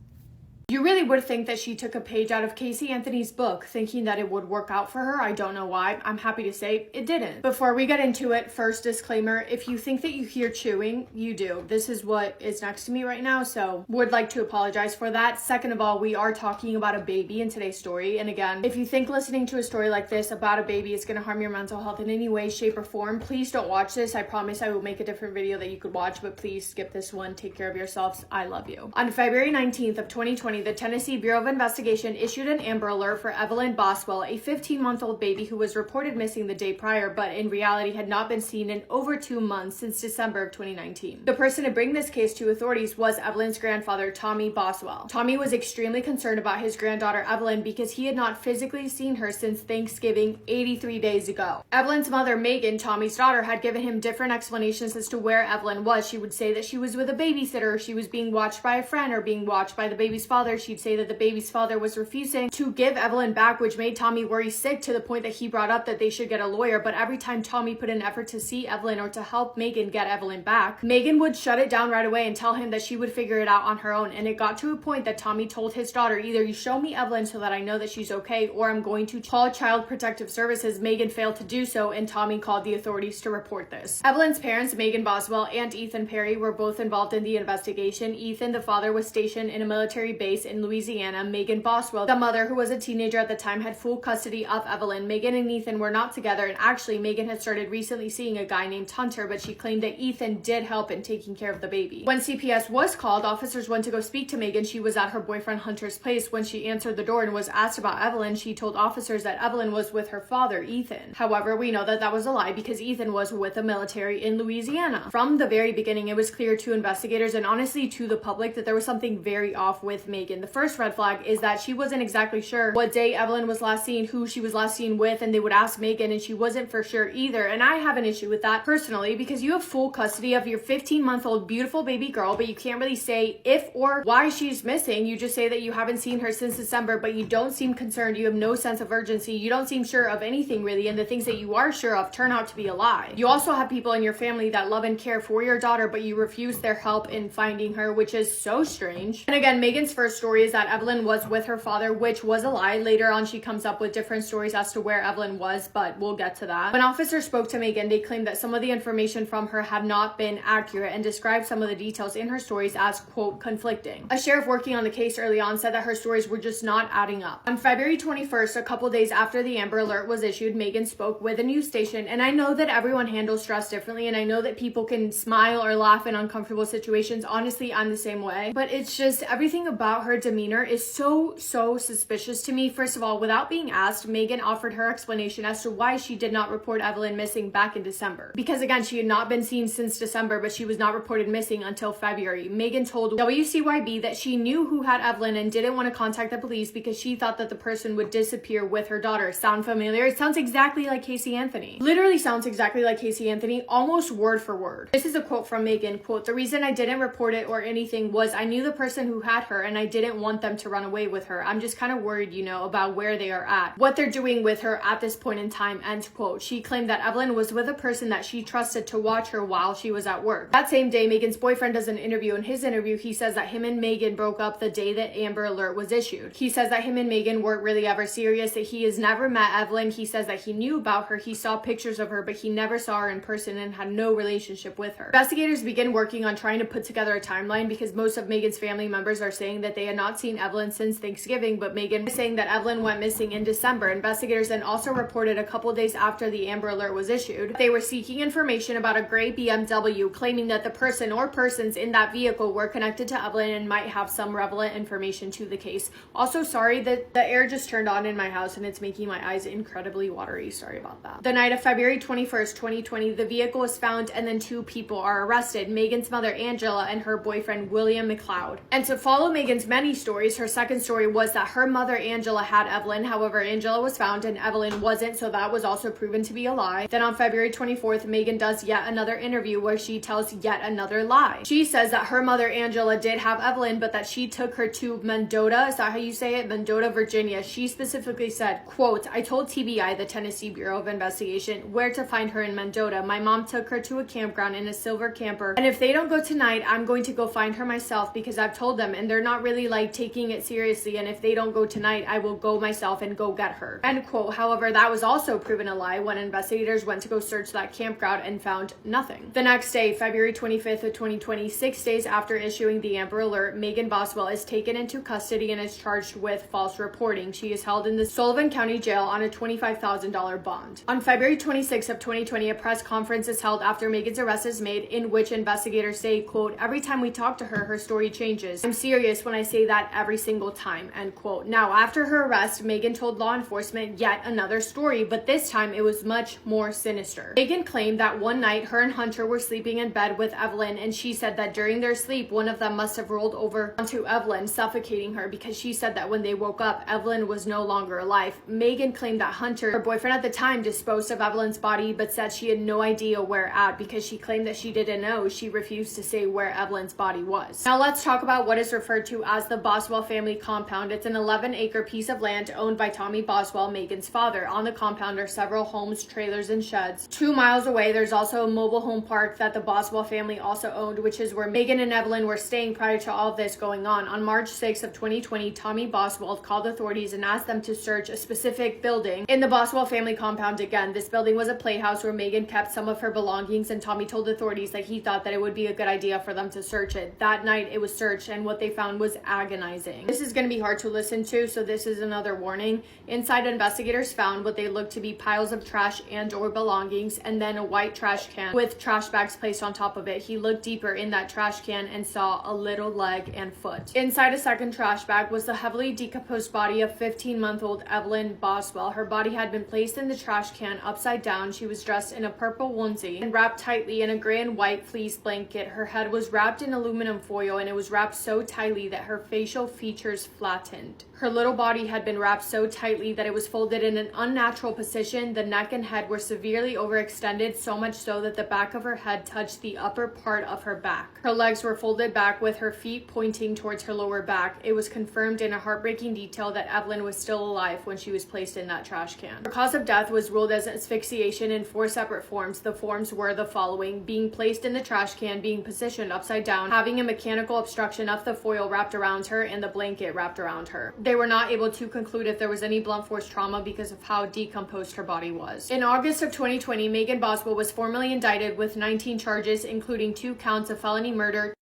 You really would think that she took a page out of Casey Anthony's book, thinking that it would work out for her. I don't know why. I'm happy to say it didn't. Before we get into it, first disclaimer, if you think that you hear chewing, you do. This is what is next to me right now, so would like to apologize for that. Second of all, we are talking about a baby in today's story, and again, if you think listening to a story like this about a baby is going to harm your mental health in any way, shape, or form, please don't watch this. I promise I will make a different video that you could watch, but please skip this one. Take care of yourselves. I love you. On February 19th of 2020, the Tennessee Bureau of Investigation issued an Amber Alert for Evelyn Boswell, a 15-month-old baby who was reported missing the day prior, but in reality had not been seen in over 2 months since December of 2019. The person to bring this case to authorities was Evelyn's grandfather, Tommy Boswell. Tommy was extremely concerned about his granddaughter Evelyn because he had not physically seen her since Thanksgiving 83 days ago. Evelyn's mother, Megan, Tommy's daughter, had given him different explanations as to where Evelyn was. She would say that she was with a babysitter, she was being watched by a friend, or being watched by the baby's father. She'd say that the baby's father was refusing to give Evelyn back, which made Tommy worry sick to the point that he brought up that they should get a lawyer. But every time Tommy put an effort to see Evelyn or to help Megan get Evelyn back, Megan would shut it down right away and tell him that she would figure it out on her own. And it got to a point that Tommy told his daughter, either you show me Evelyn so that I know that she's okay, or I'm going to call Child Protective Services. Megan failed to do so, and Tommy called the authorities to report this. Evelyn's parents, Megan Boswell and Ethan Perry, were both involved in the investigation. Ethan, the father, was stationed in a military base in Louisiana. Megan Boswell, the mother, who was a teenager at the time, had full custody of Evelyn. Megan and Ethan were not together, and actually Megan had started recently seeing a guy named Hunter, but she claimed that Ethan did help in taking care of the baby. When CPS was called, officers went to go speak to Megan. She was at her boyfriend Hunter's place. When she answered the door and was asked about Evelyn, she told officers that Evelyn was with her father, Ethan. However, we know that that was a lie because Ethan was with the military in Louisiana. From the very beginning, it was clear to investigators and honestly to the public that there was something very off with Megan. The first red flag is that she wasn't exactly sure what day Evelyn was last seen, who she was last seen with, and they would ask Megan and she wasn't for sure either. And I have an issue with that personally because you have full custody of your 15-month-old beautiful baby girl, but you can't really say if or why she's missing. You just say that you haven't seen her since December, but you don't seem concerned. You have no sense of urgency. You don't seem sure of anything really, and the things that you are sure of turn out to be a lie. You also have people in your family that love and care for your daughter, but you refuse their help in finding her, which is so strange. And again, Megan's first story is that Evelyn was with her father, which was a lie. Later on, she comes up with different stories as to where Evelyn was, but we'll get to that. When officers spoke to Megan, they claimed that some of the information from her had not been accurate and described some of the details in her stories as, quote, conflicting. A sheriff working on the case early on said that her stories were just not adding up. On February 21st, a couple days after the Amber Alert was issued, Megan spoke with a news station, and I know that everyone handles stress differently, and I know that people can smile or laugh in uncomfortable situations. Honestly, I'm the same way, but it's just everything about her demeanor is so suspicious to me. First of all, without being asked, Megan offered her explanation as to why she did not report Evelyn missing back in December. Because again, she had not been seen since December, but she was not reported missing until February. Megan told WCYB that she knew who had Evelyn and didn't want to contact the police because she thought that the person would disappear with her daughter. Sound familiar? It sounds exactly like Casey Anthony. Literally sounds exactly like Casey Anthony, almost word for word. This is a quote from Megan, quote, "The reason I didn't report it or anything was I knew the person who had her and I didn't want them to run away with her. I'm just kind of worried, you know, about where they are at, what they're doing with her at this point in time, end quote. She claimed that Evelyn was with a person that she trusted to watch her while she was at work. That same day, Megan's boyfriend does an interview. In his interview, he says that him and Megan broke up the day that Amber Alert was issued. He says that him and Megan weren't really ever serious, that he has never met Evelyn. He says that he knew about her, he saw pictures of her, but he never saw her in person and had no relationship with her. Investigators begin working on trying to put together a timeline because most of Megan's family members are saying that they had not seen Evelyn since Thanksgiving, but Megan is saying that Evelyn went missing in December. Investigators then also reported a couple days after the Amber Alert was issued, they were seeking information about a gray BMW, claiming that the person or persons in that vehicle were connected to Evelyn and might have some relevant information to the case. Also, sorry that the air just turned on in my house and it's making my eyes incredibly watery. Sorry about that. The night of February 21st, 2020, the vehicle was found and then two people are arrested, Megan's mother Angela and her boyfriend William McLeod. And to follow Megan's many stories, her second story was that her mother Angela had Evelyn. However, Angela was found and Evelyn wasn't, so that was also proven to be a lie. Then on February 24th, Megan does yet another interview where she tells yet another lie. She says that her mother Angela did have Evelyn, but that she took her to Mendota, is that how you say it? Mendota, Virginia. She specifically said, quote, I told TBI, the Tennessee Bureau of Investigation, where to find her in Mendota. My mom took her to a campground in a silver camper, and if they don't go tonight, I'm going to go find her myself because I've told them and they're not really like taking it seriously, and if they don't go tonight, I will go myself and go get her, end quote. However, that was also proven a lie when investigators went to go search that campground and found nothing. The next day, February 25th of 2020, 6 days after issuing the Amber Alert, Megan Boswell is taken into custody and is charged with false reporting. She is held in the Sullivan County Jail on a $25,000 bond. On February 26th of 2020, a press conference is held after Megan's arrest is made, in which investigators say, quote, every time we talk to her, her story changes. I'm serious when I say that every single time, end quote. Now, after her arrest, Megan told law enforcement yet another story, but this time it was much more sinister. Megan claimed that one night her and Hunter were sleeping in bed with Evelyn, and she said that during their sleep, one of them must have rolled over onto Evelyn, suffocating her, because she said that when they woke up, Evelyn was no longer alive. Megan claimed that Hunter, her boyfriend at the time, disposed of Evelyn's body, but said she had no idea where at because she claimed that she didn't know. She refused to say where Evelyn's body was. Now let's talk about what is referred to as the Boswell family compound. It's an 11-acre piece of land owned by Tommy Boswell, Megan's father. On the compound are several homes, trailers, and sheds. 2 miles away, there's also a mobile home park that the Boswell family also owned, which is where Megan and Evelyn were staying prior to all of this going on. On March 6th of 2020, Tommy Boswell called authorities and asked them to search a specific building in the Boswell family compound. Again, this building was a playhouse where Megan kept some of her belongings, and Tommy told authorities that he thought that it would be a good idea for them to search it. That night, it was searched, and what they found was agonizing. This is going to be hard to listen to, so this is another warning. Inside, investigators found what they looked to be piles of trash and or belongings, and then a white trash can with trash bags placed on top of it. He looked deeper in that trash can and saw a little leg and foot. Inside a second trash bag was the heavily decomposed body of 15-month-old Evelyn Boswell. Her body had been placed in the trash can upside down. She was dressed in a purple onesie and wrapped tightly in a gray and white fleece blanket. Her head was wrapped in aluminum foil, and it was wrapped so tightly that her facial features flattened. Her little body had been wrapped so tightly that it was folded in an unnatural position. The neck and head were severely overextended, so much so that the back of her head touched the upper part of her back. Her legs were folded back with her feet pointing towards her lower back. It was confirmed in a heartbreaking detail that Evelyn was still alive when she was placed in that trash can. Her cause of death was ruled as asphyxiation in 4 separate forms. The forms were the following: being placed in the trash can, being positioned upside down, having a mechanical obstruction of the foil wrapped around her, and the blanket wrapped around her. They were not able to conclude if there was any blunt force trauma because of how decomposed her body was. In August of 2020, Megan Boswell was formally indicted with 19 charges, including 2 counts of felony murder,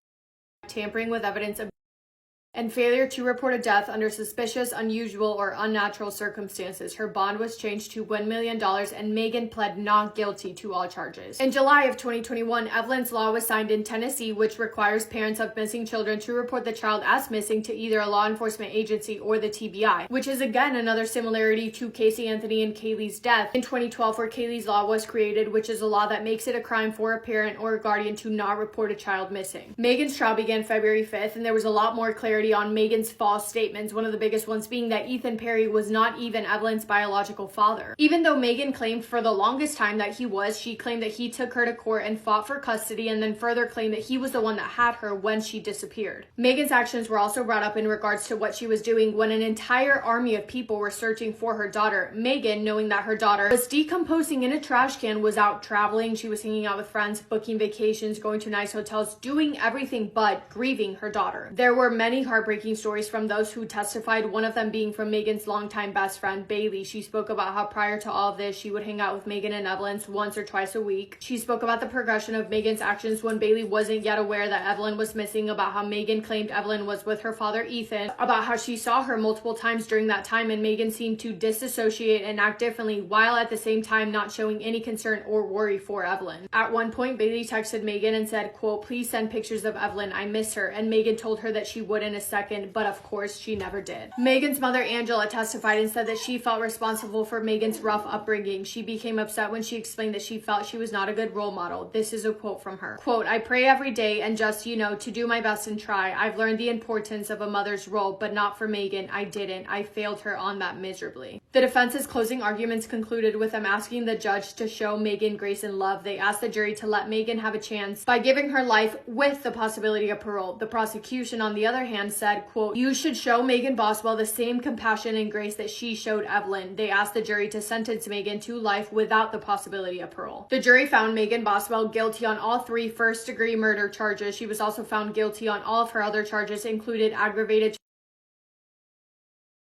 tampering with evidence, and failure to report a death under suspicious, unusual, or unnatural circumstances. Her bond was changed to $1 million, and Megan pled not guilty to all charges. In July of 2021, Evelyn's law was signed in Tennessee, which requires parents of missing children to report the child as missing to either a law enforcement agency or the TBI, which is again another similarity to Casey Anthony and Kaylee's death in 2012, where Kaylee's law was created, which is a law that makes it a crime for a parent or a guardian to not report a child missing. Megan's trial began February 5th, and there was a lot more clarity clarity on Megan's false statements, one of the biggest ones being that Ethan Perry was not even Evelyn's biological father. Even though Megan claimed for the longest time that he was, she claimed that he took her to court and fought for custody, and then further claimed that he was the one that had her when she disappeared. Megan's actions were also brought up in regards to what she was doing when an entire army of people were searching for her daughter. Megan, knowing that her daughter was decomposing in a trash can, was out traveling. She was hanging out with friends, booking vacations, going to nice hotels, doing everything but grieving her daughter. There were many heartbreaking stories from those who testified, one of them being from Megan's longtime best friend, Bailey. She spoke about how prior to all of this, she would hang out with Megan and Evelyn once or twice a week. She spoke about the progression of Megan's actions when Bailey wasn't yet aware that Evelyn was missing, about how Megan claimed Evelyn was with her father Ethan, about how she saw her multiple times during that time and Megan seemed to disassociate and act differently while at the same time not showing any concern or worry for Evelyn. At one point, Bailey texted Megan and said, quote, "Please send pictures of Evelyn, I miss her," and Megan told her that she would in a second, but of course she never did. Megan's mother Angela testified and said that she felt responsible for Megan's rough upbringing. She became upset when she explained that she felt she was not a good role model. This is a quote from her. Quote, "I pray every day and just, to do my best and try. I've learned the importance of a mother's role, but not for Megan. I didn't. I failed her on that miserably." The defense's closing arguments concluded with them asking the judge to show Megan grace and love. They asked the jury to let Megan have a chance by giving her life with the possibility of parole. The prosecution, on the other hand, said, quote, "You should show Megan Boswell the same compassion and grace that she showed Evelyn." They asked the jury to sentence Megan to life without the possibility of parole. The jury found Megan Boswell guilty on all 3 first-degree murder charges. She was also found guilty on all of her other charges, included aggravated.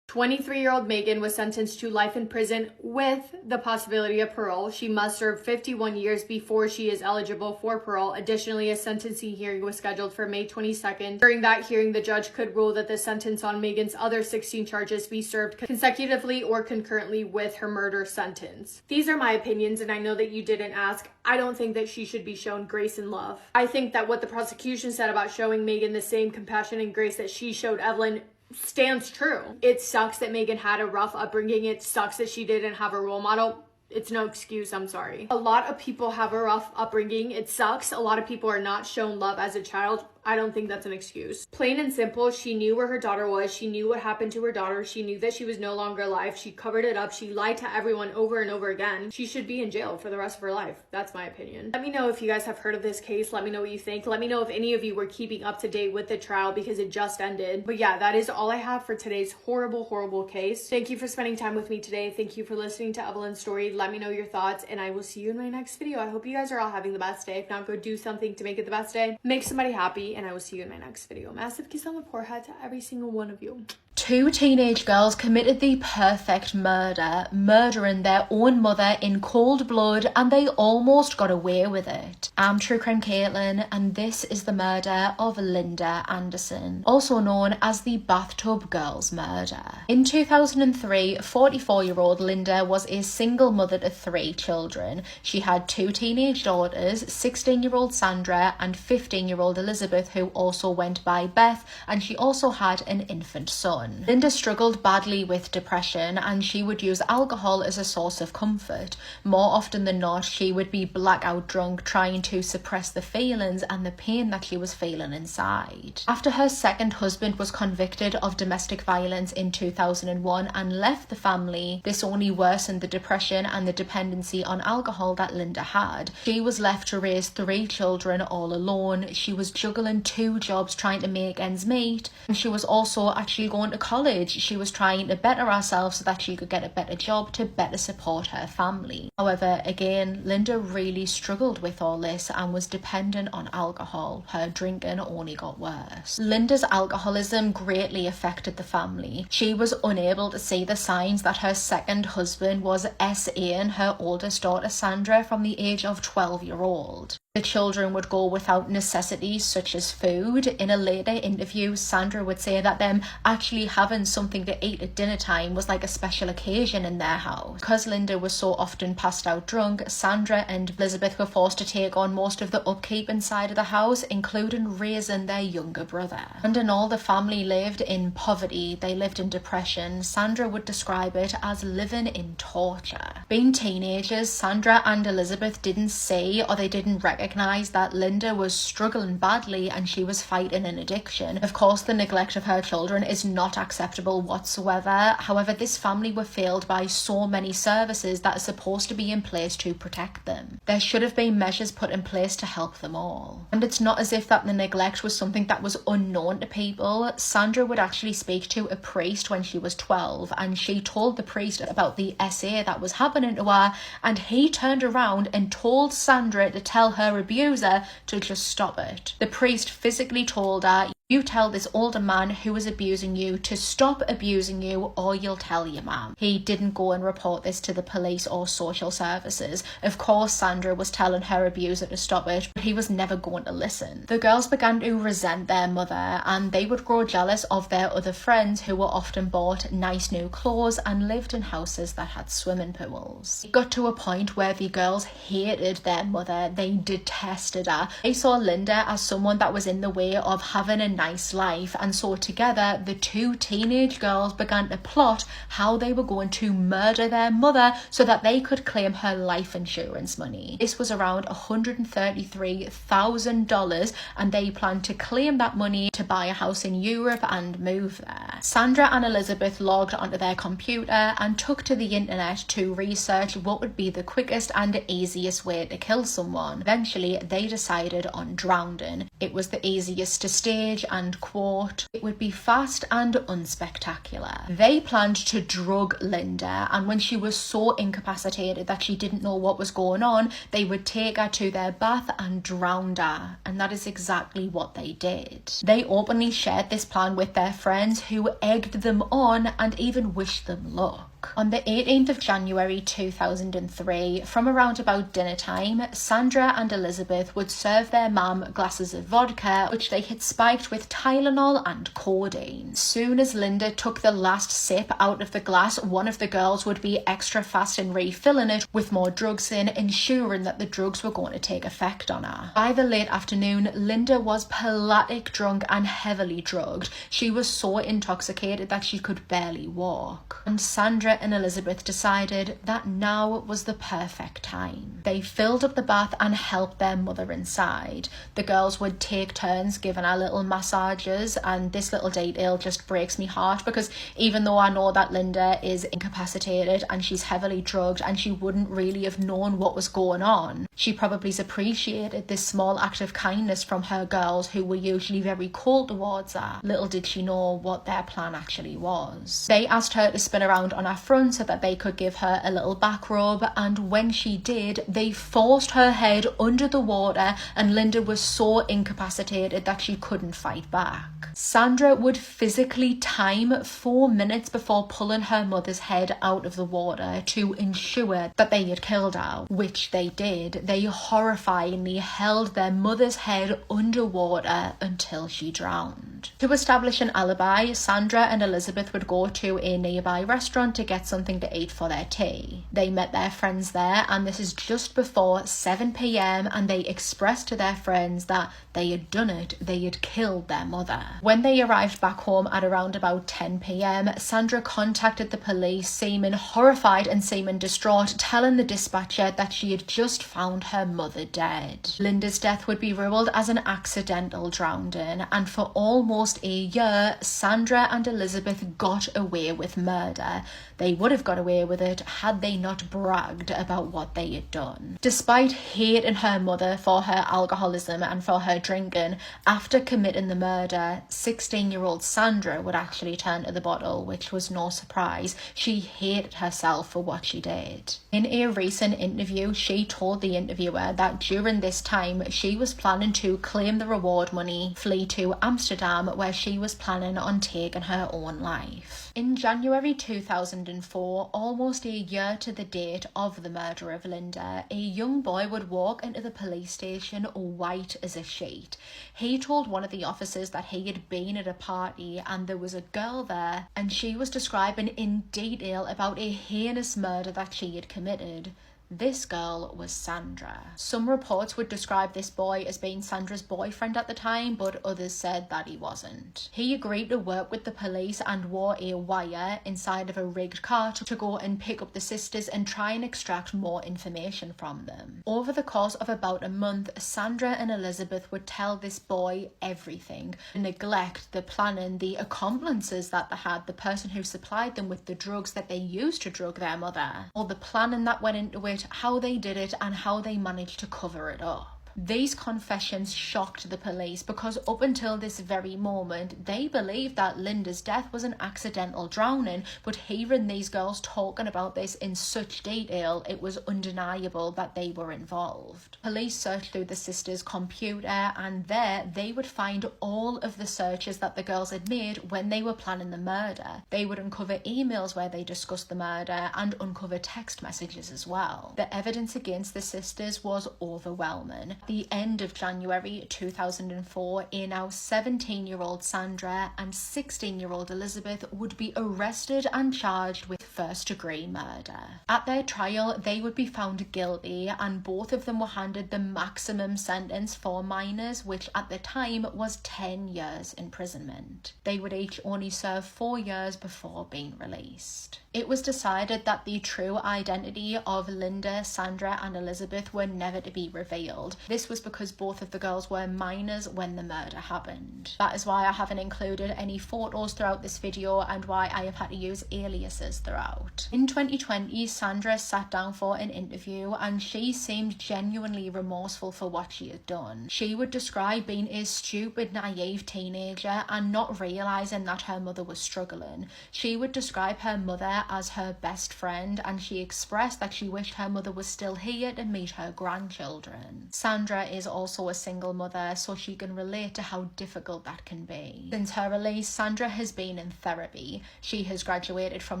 23-year-old Megan was sentenced to life in prison with the possibility of parole. She must serve 51 years before she is eligible for parole. Additionally, a sentencing hearing was scheduled for May 22nd. During that hearing, the judge could rule that the sentence on Megan's other 16 charges be served consecutively or concurrently with her murder sentence. These are my opinions, and I know that you didn't ask. I don't think that she should be shown grace and love. I think that what the prosecution said about showing Megan the same compassion and grace that she showed Evelyn stands true. It sucks that Megan had a rough upbringing. It sucks that she didn't have a role model. It's no excuse, I'm sorry. A lot of people have a rough upbringing. It sucks. A lot of people are not shown love as a child. I don't think that's an excuse. Plain and simple, she knew where her daughter was. She knew what happened to her daughter. She knew that she was no longer alive. She covered it up. She lied to everyone over and over again. She should be in jail for the rest of her life. That's my opinion. Let me know if you guys have heard of this case. Let me know what you think. Let me know if any of you were keeping up to date with the trial because it just ended. But yeah, that is all I have for today's horrible, horrible case. Thank you for spending time with me today. Thank you for listening to Evelyn's story. Let me know your thoughts and I will see you in my next video. I hope you guys are all having the best day. If not, go do something to make it the best day. Make somebody happy and I will see you in my next video. Massive kiss on the forehead to every single one of you. 2 teenage girls committed the perfect murder, murdering their own mother in cold blood, and they almost got away with it. I'm True Crime Caitlin, and this is the murder of Linda Anderson, also known as the Bathtub Girls murder. In 2003, 44-year-old Linda was a single mother to 3 children. She had 2 teenage daughters, 16-year-old Sandra and 15-year-old Elizabeth, who also went by Beth, and she also had an infant son. Linda struggled badly with depression and she would use alcohol as a source of comfort. More often than not, she would be blackout drunk, trying to suppress the feelings and the pain that she was feeling inside. After her second husband was convicted of domestic violence in 2001 and left the family, this only worsened the depression and the dependency on alcohol that Linda had. She was left to raise 3 children all alone. She was juggling 2 jobs trying to make ends meet, and she was also actually going to college. She was trying to better herself so that she could get a better job to better support her family. However, again, Linda really struggled with all this and was dependent on alcohol. Her drinking only got worse. Linda's alcoholism greatly affected the family. She was unable to see the signs that her second husband was SAing her oldest daughter Sandra from the age of 12-year-old. The children would go without necessities such as food. In a later interview, Sandra would say that them actually having something to eat at dinner time was like a special occasion in their house. Because Linda was so often passed out drunk, Sandra and Elizabeth were forced to take on most of the upkeep inside of the house, including raising their younger brother. And in all, the family lived in poverty. They lived in depression. Sandra would describe it as living in torture. Being teenagers, Sandra and Elizabeth didn't see or they didn't recognize recognised that Linda was struggling badly and she was fighting an addiction. Of course, the neglect of her children is not acceptable whatsoever. However, this family were failed by so many services that are supposed to be in place to protect them. There should have been measures put in place to help them all. And it's not as if that the neglect was something that was unknown to people. Sandra would actually speak to a priest when she was 12, and she told the priest about the SA that was happening to her, and he turned around and told Sandra to tell her abuser to just stop it. The priest physically told her, "You tell this older man who is abusing you to stop abusing you, or you'll tell your mum." He didn't go and report this to the police or social services. Of course, Sandra was telling her abuser to stop it, but he was never going to listen. The girls began to resent their mother, and they would grow jealous of their other friends who were often bought nice new clothes and lived in houses that had swimming pools. It got to a point where the girls hated their mother. They detested her. They saw Linda as someone that was in the way of having a nice life, and so together the two teenage girls began to plot how they were going to murder their mother so that they could claim her life insurance money. This was around $133,000, and they planned to claim that money to buy a house in Europe and move there. Sandra and Elizabeth logged onto their computer and took to the internet to research what would be the quickest and easiest way to kill someone. Eventually they decided on drowning. It was the easiest to stage, and quote, "It would be fast and unspectacular." They planned to drug Linda, and when she was so incapacitated that she didn't know what was going on, they would take her to their bath and drown her, and that is exactly what they did. They openly shared this plan with their friends, who egged them on and even wished them luck. On the 18th of January 2003, from around about dinner time, Sandra and Elizabeth would serve their mum glasses of vodka, which they had spiked with Tylenol and codeine. Soon as Linda took the last sip out of the glass, one of the girls would be extra fast in refilling it with more drugs in, ensuring that the drugs were going to take effect on her. By the late afternoon, Linda was pelagic drunk and heavily drugged. She was so intoxicated that she could barely walk. And Sandra and Elizabeth decided that now was the perfect time. They filled up the bath and helped their mother inside. The girls would take turns giving her little massages, and this little detail just breaks me heart, because even though I know that Linda is incapacitated and she's heavily drugged and she wouldn't really have known what was going on, she probably appreciated this small act of kindness from her girls, who were usually very cold towards her. Little did she know what their plan actually was. They asked her to spin around on her front so that they could give her a little back rub, and when she did, they forced her head under the water, and Linda was so incapacitated that she couldn't fight back. Sandra would physically time 4 minutes before pulling her mother's head out of the water to ensure that they had killed her, which they did. They horrifyingly held their mother's head underwater until she drowned. To establish an alibi, Sandra and Elizabeth would go to a nearby restaurant to get something to eat for their tea. They met their friends there, and this is just before 7 p.m, and they expressed to their friends that they had done it. They had killed their mother. When they arrived back home at around about 10 p.m, Sandra contacted the police, seeming horrified and seeming distraught, telling the dispatcher that she had just found her mother dead. Linda's death would be ruled as an accidental drowning, and for almost a year, Sandra and Elizabeth got away with murder. They would have got away with it had they not bragged about what they had done. Despite hating her mother for her alcoholism and for her drinking, after committing the murder, 16-year-old Sandra would actually turn to the bottle, which was no surprise. She hated herself for what she did. In a recent interview, she told the interviewer that during this time, she was planning to claim the reward money, flee to Amsterdam, where she was planning on taking her own life. In January 2004, almost a year to the date of the murder of Linda, a young boy would walk into the police station white as a sheet. He told one of the officers that he had been at a party and there was a girl there, and she was describing in detail about a heinous murder that she had committed. This girl was Sandra. Some reports would describe this boy as being Sandra's boyfriend at the time, but others said that he wasn't. He agreed to work with the police and wore a wire inside of a rigged car to go and pick up the sisters and try and extract more information from them. Over the course of about a month, Sandra and Elizabeth would tell this boy everything. The neglect, the planning, the accomplices that they had, the person who supplied them with the drugs that they used to drug their mother, all the planning that went into it, how they did it, and how they managed to cover it up. These confessions shocked the police because up until this very moment, they believed that Linda's death was an accidental drowning, but hearing these girls talking about this in such detail, it was undeniable that they were involved. Police searched through the sisters' computer, and there they would find all of the searches that the girls had made when they were planning the murder. They would uncover emails where they discussed the murder and uncover text messages as well. The evidence against the sisters was overwhelming. At the end of January 2004, a now 17-year-old Sandra and 16-year-old Elizabeth would be arrested and charged with first-degree murder. At their trial, they would be found guilty, and both of them were handed the maximum sentence for minors, which at the time was 10 years imprisonment. They would each only serve 4 years before being released. It was decided that the true identity of Linda, Sandra, and Elizabeth were never to be revealed. This was because both of the girls were minors when the murder happened. That is why I haven't included any photos throughout this video and why I have had to use aliases throughout. In 2020, Sandra sat down for an interview and she seemed genuinely remorseful for what she had done. She would describe being a stupid, naive teenager and not realising that her mother was struggling. She would describe her mother as her best friend, and she expressed that she wished her mother was still here to meet her grandchildren. Sandra is also a single mother, so she can relate to how difficult that can be. Since her release, Sandra has been in therapy. She has graduated from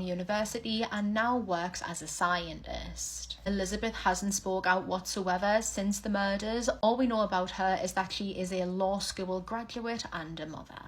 university and now works as a scientist. Elizabeth hasn't spoke out whatsoever since the murders. All we know about her is that she is a law school graduate and a mother.